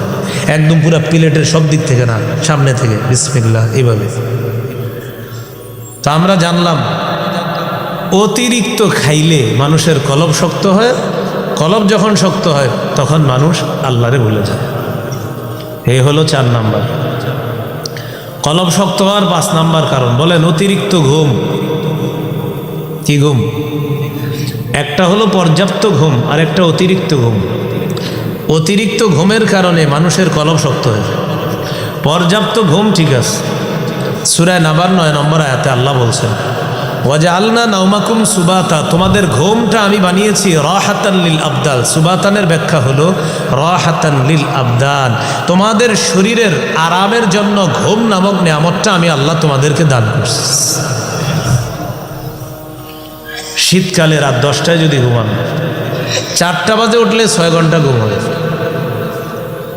একদম পুরো প্লেটের সব দিক থেকে না, সামনে থেকে বিসমিল্লাহ এইভাবে। তা আমরা জানলাম অতিরিক্ত খাইলে মানুষের কলব শক্ত হয়। কলব যখন শক্ত হয় তখন মানুষ আল্লাহরে ভুলে যায়। এই হলো 4 নাম্বার। কলব শক্ত হওয়ার 5 নাম্বার কারণ বলেন অতিরিক্ত ঘুম। কি ঘুম? একটা হলো পর্যাপ্ত ঘুম আর একটা অতিরিক্ত ঘুম। অতিরিক্ত ঘুমের কারণে মানুষের কলব শক্ত হয়ে যায়। পর্যাপ্ত ঘুম ঠিক আছে, সূরা নাবার 9 নম্বর আয়াতে আল্লাহ বলছেন ওয়াজআলনা নাওমাকুম সুবাতা, তোমাদের ঘুমটা আমি বানিয়েছি রাহাতান লিল আবদাল। সুবাতানের ব্যাখ্যা হলো রাহাতান লিল আবদান, তোমাদের শরীরের আরামের জন্য ঘুম নামক নিয়ামতটা আমি আল্লাহ তোমাদেরকে দান করছি। শীতকালে রাত 10টায় যদি ঘুমান, 4টা বাজে উঠলে 6 ঘন্টা ঘুম হবে।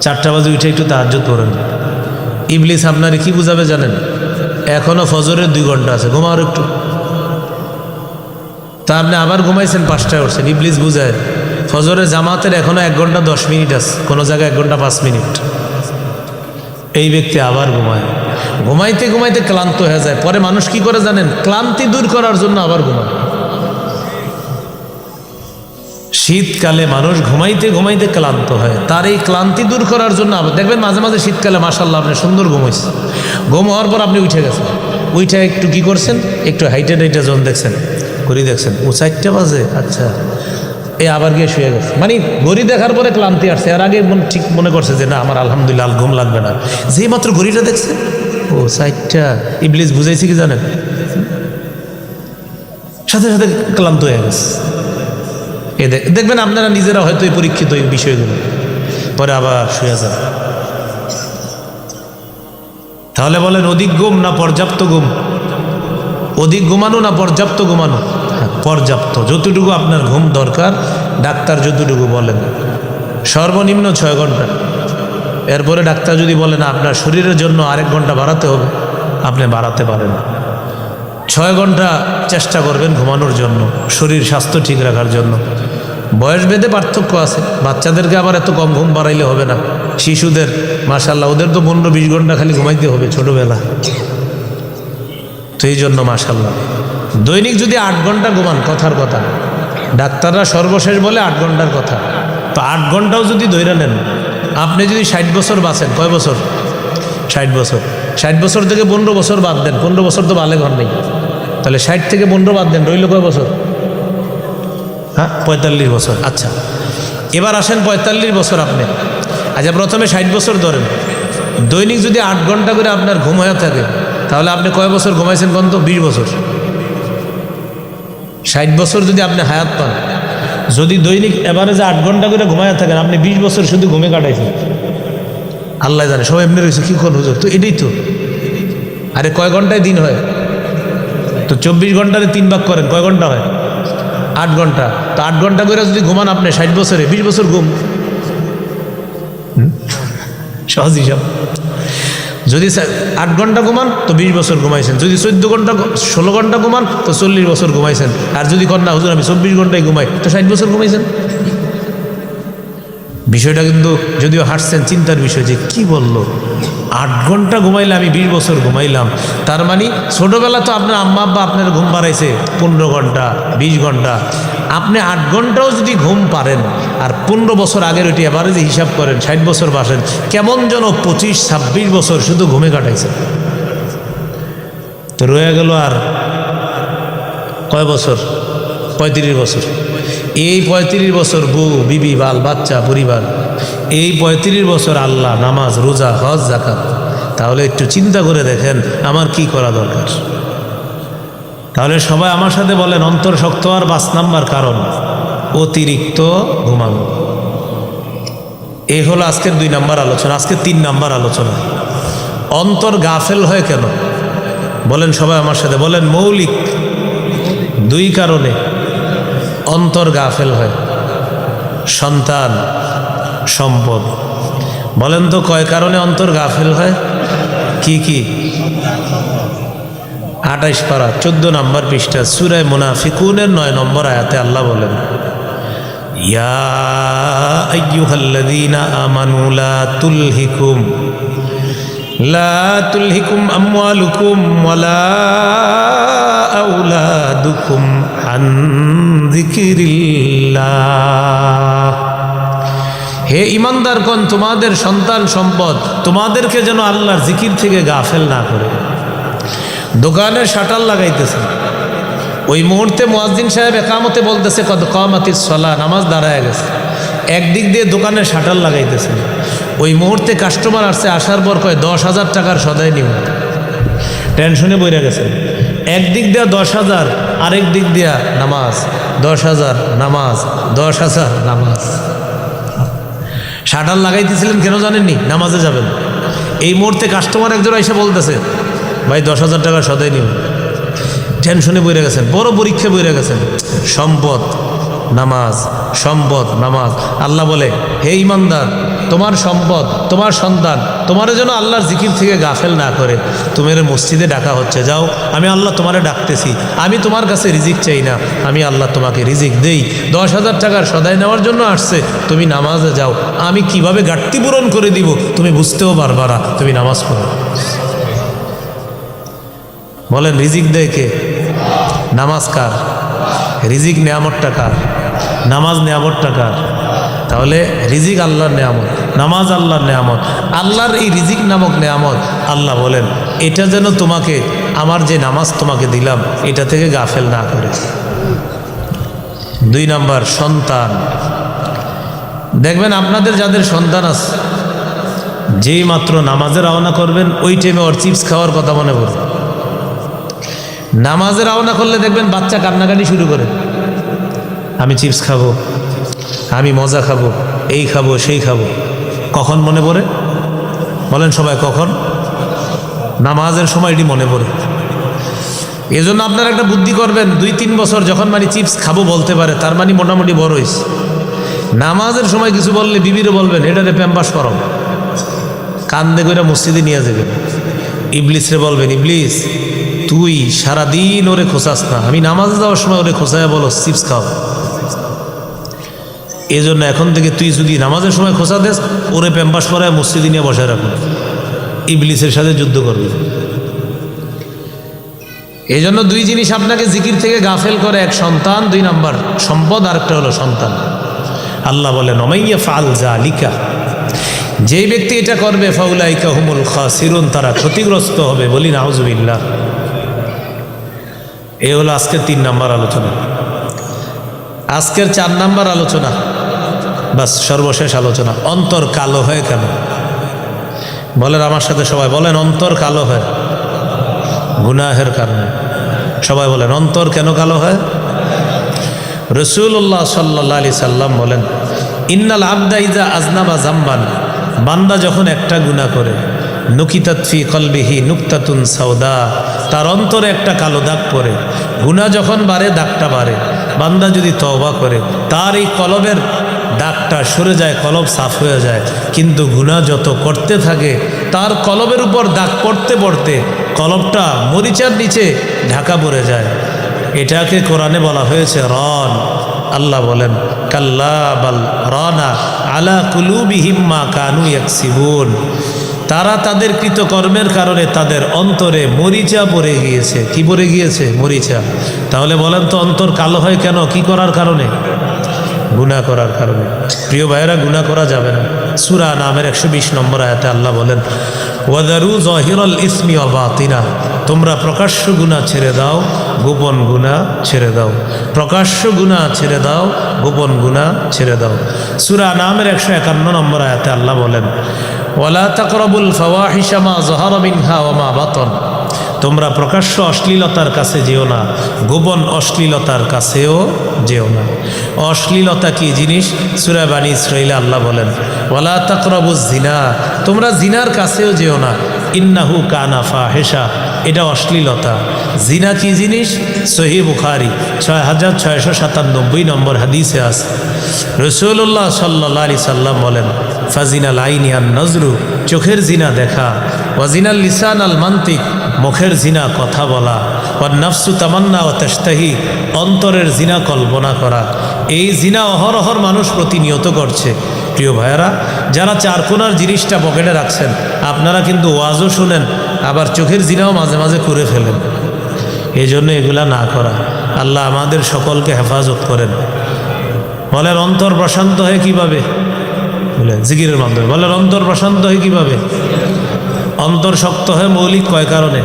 4টা বাজে উঠে একটু তাহাজ্জুদ করেন। ইবলিস আপনারে কি বুঝাবে জানেন? এখনো ফজরের 2 ঘন্টা আছে, ঘুমাও একটু। তা আপনি আবার ঘুমাইছেন, 5টায় উঠছেন। ইবলিস বুঝায় ফজরের জামাতের এখনো 1 ঘন্টা 10 মিনিট আছে, কোনো জায়গায় 1 ঘন্টা 5 মিনিট। এই ব্যক্তি আবার ঘুমায়, ঘুমাইতে ঘুমাইতে ক্লান্ত হয়ে যায়। পরে মানুষ কি করে জানেন? ক্লান্তি দূর করার জন্য আবার ঘুমায়। শীতকালে মানুষ ঘুমাইতে ঘুমাইতে ক্লান্ত হয়, তার এই ক্লান্তি দূর করার জন্য আবার দেখবেন মাঝে মাঝে শীতকালে মাশাআল্লাহ আপনি সুন্দর ঘুমাইছেন। ঘুম হওয়ার পর আপনি উঠে গেছেন, উঠে একটু কি করছেন? একটু হাইটে জন দেখছেন, ঘড়ি দেখছেন, ও 4টা বাজে, আচ্ছা এই আবার গিয়ে শুয়ে গেছে। মানে ঘড়ি দেখার পরে ক্লান্তি আসছে, আর আগে ঠিক মনে করছে যে না আমার আলহামদুলিল্লাহ ঘুম লাগবে না। যেই মাত্র ঘড়িটা দেখছে, ও 4টা, ইবলিস বুঝাইছে কি জানেন? সাথে সাথে ক্লান্ত হয়ে গেছে। দেখবেন আপনারা নিজেরা হয়তো এই পরীক্ষিত এই বিষয়গুলো, পরে আবার শুয়ে যান। তাহলে বলেন অধিক ঘুম না পর্যাপ্ত ঘুম? অধিক ঘুমানো না পর্যাপ্ত ঘুমানো? পর্যাপ্ত, যতটুকু আপনার ঘুম দরকার ডাক্তার যতটুকু বলেন, সর্বনিম্ন 6 ঘন্টা। এরপরে ডাক্তার যদি বলেন আপনার শরীরের জন্য 1 ঘন্টা বাড়াতে হবে, আপনি বাড়াতে পারেন। 6 ঘন্টা চেষ্টা করবেন ঘুমানোর জন্য, শরীর স্বাস্থ্য ঠিক রাখার জন্য। বয়স ভেদে পার্থক্য আছে, বাচ্চাদেরকে আবার এত কম ঘুম বাড়াইলে হবে না। শিশুদের মাশাআল্লাহ ওদের তো 15-20 ঘন্টা খালি ঘুমাইতে হবে ছোটবেলা। তো এই জন্য মাশাআল্লাহ দৈনিক যদি 8 ঘন্টা ঘুমান, কথার কথা, ডাক্তাররা সর্বশেষ বলে 8 ঘন্টার কথা, তো 8 ঘন্টাও যদি ধরে নেন, আপনি যদি 60 বছর বাঁচেন, কয় বছর? 60 বছর। 60 বছর থেকে 15 বছর বাদ দেন, 15 বছর তো বালে ঘর নেই, তাহলে 60 থেকে 15 বাদ দেন, রইল কয় বছর? হ্যাঁ 45 বছর। আচ্ছা এবার আসেন 45 বছর আপনি, আচ্ছা প্রথমে 60 বছর ধরেন, দৈনিক যদি 8 ঘন্টা করে আপনার ঘুম হয়ে থাকে, তাহলে আপনি কয় বছর ঘুমাইছেন কোন তো? 20 বছর। 60 বছর যদি আপনি হায়াত পান, যদি দৈনিক এভারেজে 8 ঘন্টা করে ঘুমায় থাকেন, আপনি 20 বছর শুধু ঘুমে কাটাইছেন, আল্লাহ জানে। সবাই এমনি রয়েছে, কী কোন হুজুর? তো এটাই তো। আরে কয় ঘন্টায় দিন হয়? তো 24 ঘন্টারে 3 ভাগ করেন, কয় ঘন্টা হয়? 8 ঘন্টা। তো 8 ঘন্টা করে যদি ঘুমান আপনি 60 বছরে, 20 বছর ঘুম। সহজ হিসাব। যদি 8 ঘন্টা ঘুমান তো 20 বছর ঘুমাইছেন, যদি 16 ঘন্টা ঘুমান তো 40 বছর ঘুমাইছেন, আর যদি কন্যা হুজুর আমি 24 ঘন্টায় ঘুমাই তো 60 বছর ঘুমাইছেন। বিষয়টা কিন্তু যদিও হাসছেন, চিন্তার বিষয় যে কি বললো, 8 ঘন্টা ঘুমাইলে আমি 20 বছর ঘুমাইলাম। তার মানে ছোটোবেলা তো আপনার আম্মা আব্বা আপনার ঘুম পাড়াইছে 15 ঘন্টা 20 ঘন্টা, আপনি 8 ঘন্টাও যদি ঘুম পারেন আর 15 বছর আগের ওইটি এবারে যে হিসাব করেন, 60 বছর বাসেন, কেমন যেন 25-26 বছর শুধু ঘুমে কাটাইছেন। তো রয়ে গেল আর কয় বছর? 35 বছর। এই 35 বছর বউ বিবি বাল বাচ্চা পরিবার, এই 35 বছর আল্লাহ, নামাজ রোজা হজ যাকাত। তাহলে একটু চিন্তা করে দেখেন আমার কি করা দরকার। তাহলে সবাই আমার সাথে বলেন, অন্তর শক্ত আর 5 নাম্বার কারণ অতিরিক্ত ঘুমানো। এই হলো আজকের 2 নাম্বার আলোচনা। আজকে 3 নাম্বার আলোচনা, অন্তর গাফেল হয় কেন? বলেন সবাই আমার সাথে, বলেন মৌলিক 2 কারণে অন্তর গাফেল হয়। সন্তান, সম্পদ। বলেন তো কয় কারণে অন্তর গাফেল হয়? কি কি? 28 পারা 14 নম্বর পৃষ্ঠা সূরা মুনাফিকুনের 9 নম্বর আয়াতে আল্লাহ বলেন, ইয়া আইয়ুহাল্লাযীনা আমানু লা তুলহিকুম আমওয়ালুকুম ওয়ালা আওলাদুকুম আন যিকিরিল্লাহ। হে ঈমানদারগণ, তোমাদের সন্তান সম্পদ তোমাদেরকে যেন আল্লাহর জিকির থেকে গাফেল না করে। দোকানের শাটার লাগাইতেছে, ওই মুহূর্তে মুয়াজ্জিন সাহেব একামতে বলতেছে কদ কামাতিস সালাহ, নামাজ দাঁড়ায় গেছে। একদিক দিয়ে দোকানের শাটার লাগাইতেছে, ওই মুহূর্তে কাস্টমার আসছে, আসার পর কয় 10,000 টাকার সদাই নিব। টেনশনে বইরা গেছে, একদিক দিয়া 10,000, আরেক দিক দিয়া নামাজ, 10,000 নামাজ, 10,000 নামাজ। শাটার লাগাইতেছিলেন কেন জানেননি? নামাজে যাবেন। এই মুহূর্তে কাস্টমার একজন এসে বলতেছে ভাই 10,000 টাকা সদাই নিব। টেনশনে বইরে গেছেন, বড় পরীক্ষা বইরে গেছেন। সম্পদ নামাজ, সম্পদ নামাজ। আল্লাহ বলে, হে ঈমানদার, তোমার সম্পদ তোমার সন্তান তোমারে যেন আল্লাহর জিকির থেকে গাফেল না করে। তোমার মসজিদে ডাকা হচ্ছে, যাও, আমি আল্লাহ তোমারে ডাকতেছি, আমি তোমার কাছে রিজিক চাই না, আমি আল্লাহ তোমাকে রিজিক দেই। 10,000 টাকার সদাই নেওয়ার জন্য আসছে, তুমি নামাজে যাও, আমি কিভাবে ঘাটতি পূরণ করে দিব তুমি বুঝতেও পারবা না, তুমি নামাজ পড়ো। বলেন রিজিক দেয় কে? নামাজ কার? রিজিক নেয়ামতটা কার? নামাজ নেয়ামতটা কার? তাহলে রিজিক আল্লাহর নেয়ামত, নামাজ আল্লাহর নেয়ামত। আল্লাহর এই রিজিক নামক নেয়ামত আল্লাহ বলেন এটা যেন তোমাকে, আমার যে নামাজ তোমাকে দিলাম, এটা থেকে গাফেল না করে। 2 নাম্বার সন্তান। দেখবেন আপনাদের যাদের সন্তান আছে, যেই মাত্র নামাজে রওনা করবেন ওই টাইমে ওর চিপস খাওয়ার কথা মনে পড়ে। নামাজে রওনা করলে দেখবেন বাচ্চা কান্নাকাটি শুরু করে, আমি চিপস খাবো, আমি মজা খাবো, এই খাবো সেই খাবো। কখন মনে পড়ে? বলেন সবাই, কখন? নামাজের সময় এটি মনে পড়ে। এই জন্য আপনারা একটা বুদ্ধি করবেন, 2-3 বছর যখন মানে চিপস খাবো বলতে পারে, তার মানে মোটামুটি বড় হয়েছে। নামাজের সময় কিছু বললে বিবিরে বলবেন এটারে প্যাম্পাস করো, কান্দে করে মসজিদে নিয়ে যাবেন। ইবলিসরে বলবেন, ইবলিস তুই সারাদিন ওরে খোঁচাস না, আমি নামাজে যাওয়ার সময় ওরে খোঁচায় বলো চিপস খাও। এই জন্য এখন থেকে তুই যদি নামাজের সময় খোঁচা দেস, ওরে প্যাম্পাস করায় মসজিদে নিয়ে বসায় রাখুন, ইবলিসের সাথে যুদ্ধ করবে। এই জন্য 2 জিনিস আপনাকে জিকির থেকে গাফেল করে, এক সন্তান, 2 নাম্বার সম্পদ, আরেকটা হলো সন্তান। আল্লাহ বলেন ওমাইয়া ফাল যালিকা, যেই ব্যক্তি এটা করবে ফাউলাইকা হুমুল খাসিরুন, তারা ক্ষতিগ্রস্ত হবে। বলি নাউজুবিল্লাহ। এই হলো আজকের 3 নাম্বার আলোচনা। আজকের 4 নাম্বার আলোচনা, বাস সর্বশেষ আলোচনা, অন্তর কালো হয় কেন? বলেন আমার সাথে সবাই, বলেন অন্তর কালো হয় গুনাহের কারণে। সবাই বলেন অন্তর কেন কালো হয়? রাসূলুল্লাহ সাল্লাল্লাহু আলাইহি সাল্লাম বলেন, ইন্নাল আবদা ইযা আযনাবা যামবান, বান্দা যখন একটা গুনাহ করে, নুকিতাত ফি কলবিহি নুকতাতুন সাউদা, তার অন্তরে একটা কালো দাগ পড়ে। গুনাহ যখন বাড়ে, দাগটা বাড়ে। বান্দা যদি তওবা করে, তার এই কলবের দাগটা সরে যায়, কলব সাফ হয়ে যায়। কিন্তু গুনাহ যত করতে থাকে, তার কলবের উপর দাগ পড়তে পড়তে কলবটা মরিচার নিচে ঢাকা পড়ে যায়। এটাকে কোরআনে বলা হয়েছে রন। আল্লাহ বলেন, কাল্লা বাল রানা আলা কুলুবিহিম মা কানু ইয়াকসিবুন, তারা তাদের কৃতকর্মের কারণে তাদের অন্তরে মরিচা পড়ে গিয়েছে। কি পড়ে গিয়েছে? মরিচা। তাহলে বলেন তো, অন্তর কালো হয় কেন? কি করার কারণে? গুনাহ করার কারণে। প্রিয় ভাইয়েরা, গুনাহ করা যাবে না। সূরা নামের 120 নম্বর আয়াতে আল্লাহ বলেন, ওয়াদারু যাহিরাল ইসমি ওয়া বাতিনা, তোমরা প্রকাশ্য গুনাহ ছেড়ে দাও, গোপন গুনাহ ছেড়ে দাও। প্রকাশ্য গুনাহ ছেড়ে দাও, গোপন গুনাহ ছেড়ে দাও। সূরা নামের 151 নম্বর আয়াতে আল্লাহ বলেন, ওয়ালা তাকরাবুল ফাওয়াহিশা মা যাহারা মিনহা ওয়া মা বাতন, তোমরা প্রকাশ্য অশ্লীলতার কাছে যেও না, গোপন অশ্লীলতার কাছেও যেও না। অশ্লীলতা কি জিনিস? সূরা বানী ইসরাঈলে আল্লাহ বলেন, ওয়ালা তাকরাবুজ জিনা, তোমরা জিনার কাছেও যেও না, ইন্নাহু কানা ফাহিশা, এটা অশ্লীলতা। জিনা কি জিনিস? সহিহ বুখারী 6697 নম্বর হাদিসে আছে। রাসূলুল্লাহ সাল্লাল্লাহু আলাইহি সাল্লাম বলেন, ফাজিনাল আইনি আন নজরু, চোখের জিনা দেখা, ওয়াজিনাল লিসান আল মান্তিক, মুখের জিনা কথা বলা, ওয়ান নাফসু তামান্না ওয়া তাশতাহি, অন্তরের জিনা কল্পনা করা। এই জিনা অহরহর মানুষ প্রতিনিয়ত করছে। প্রিয় ভাইয়েরা, যারা চারকোনার জিনিসটা পকেটে রাখছেন, আপনারা কিন্তু ওয়াজও শুনেন, আবার চোখের জিনাও মাঝে মাঝে করে ফেলেন। এই জন্য এগুলা না করা। আল্লাহ আমাদের সকলকে হেফাজত করেন। বলেন, অন্তর প্রশান্ত হয় কিভাবে? বলে জিকিরের মাধ্যমে। বলেন, অন্তর প্রশান্ত হয় কিভাবে? অন্তর শক্ত হয় মৌলিক কয় কারণে?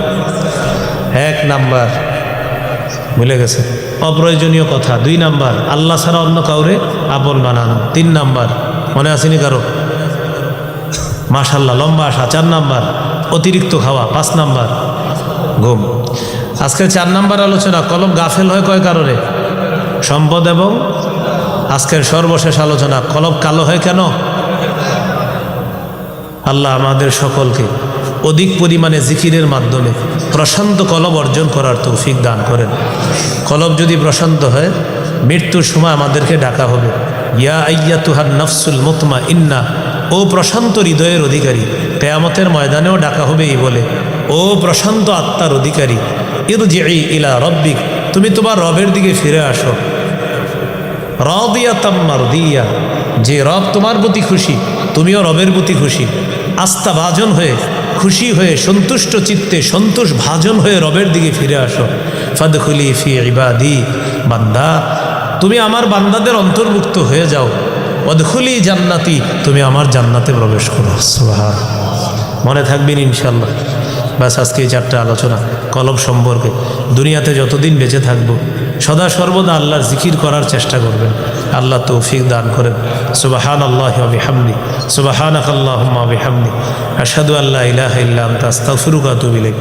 1 নাম্বার ভুলে গেছে, অপ্রয়োজনীয় কথা। 2 নাম্বার, আল্লাহ ছাড়া অন্য কাউরে আপন বানানো। 3 নাম্বার, মনে আসেনি কারো? মাশাআল্লাহ, লম্বা আশা। 4 নাম্বার, অতিরিক্ত খাওয়া। 5 নাম্বার, ঘুম। আজকে 4 নাম্বার আলোচনা, কলব গাফেল হয় কয় কারণে? সম্পদ এবং আজকের সর্বশেষ আলোচনা, কলব কালো হয় কেন? আল্লাহ আমাদের সকলকে অধিক পরিমাণে জিকিরের মাধ্যমে প্রশান্ত কলব অর্জন করার তৌফিক দান করেন। কলব যদি প্রশান্ত হয়, মৃত্যুর সময় আমাদেরকে ডাকা হবে, ইয়া আইয়াতুহান নাফসুল মুতমাইন্না, ও প্রশান্ত হৃদয়ের অধিকারী। কিয়ামতের ময়দানেও ডাকা হবে এই বলে, ও প্রশান্ত আত্মার অধিকারী, ইরজিই ইলা রব্বিক, তুমি তোমার রবের দিকে ফিরে আসো। রাদিয়াতাম মারদিয়া, যে রব তোমার প্রতি খুশি, তুমিও রবের প্রতি খুশি। আস্থা ভাজন হয়ে, খুশি হয়ে, সন্তুষ্ট চিত্তে সন্তোষ ভাজন হয়ে রবের দিকে ফিরে আসো। ফাদখুলি ফি ইবাদি, বান্দা তুমি আমার বান্দাদের অন্তর্ভুক্ত হয়ে যাও। ওয়াদখুলি জান্নাতি, তুমি আমার জান্নাতে প্রবেশ করো। সুবহান। মনে থাকবেন ইনশাল্লাহ। বাস আজকে এই 4টা আলোচনা কলব সম্পর্কে। দুনিয়াতে যতদিন বেঁচে থাকবো, সদা সর্বদা আল্লাহর জিকির করার চেষ্টা করবেন। আল্লাহ তৌফিক দান করেন। সুবহানাল্লাহি ওয়া বিহামদি, সুবহানাকাল্লাহুম্মা ওয়া বিহামদি, আশহাদু আল্লা ইলাহা ইল্লা আনতা আস্তাগফিরুকা ওয়া আতুবু ইলাইক।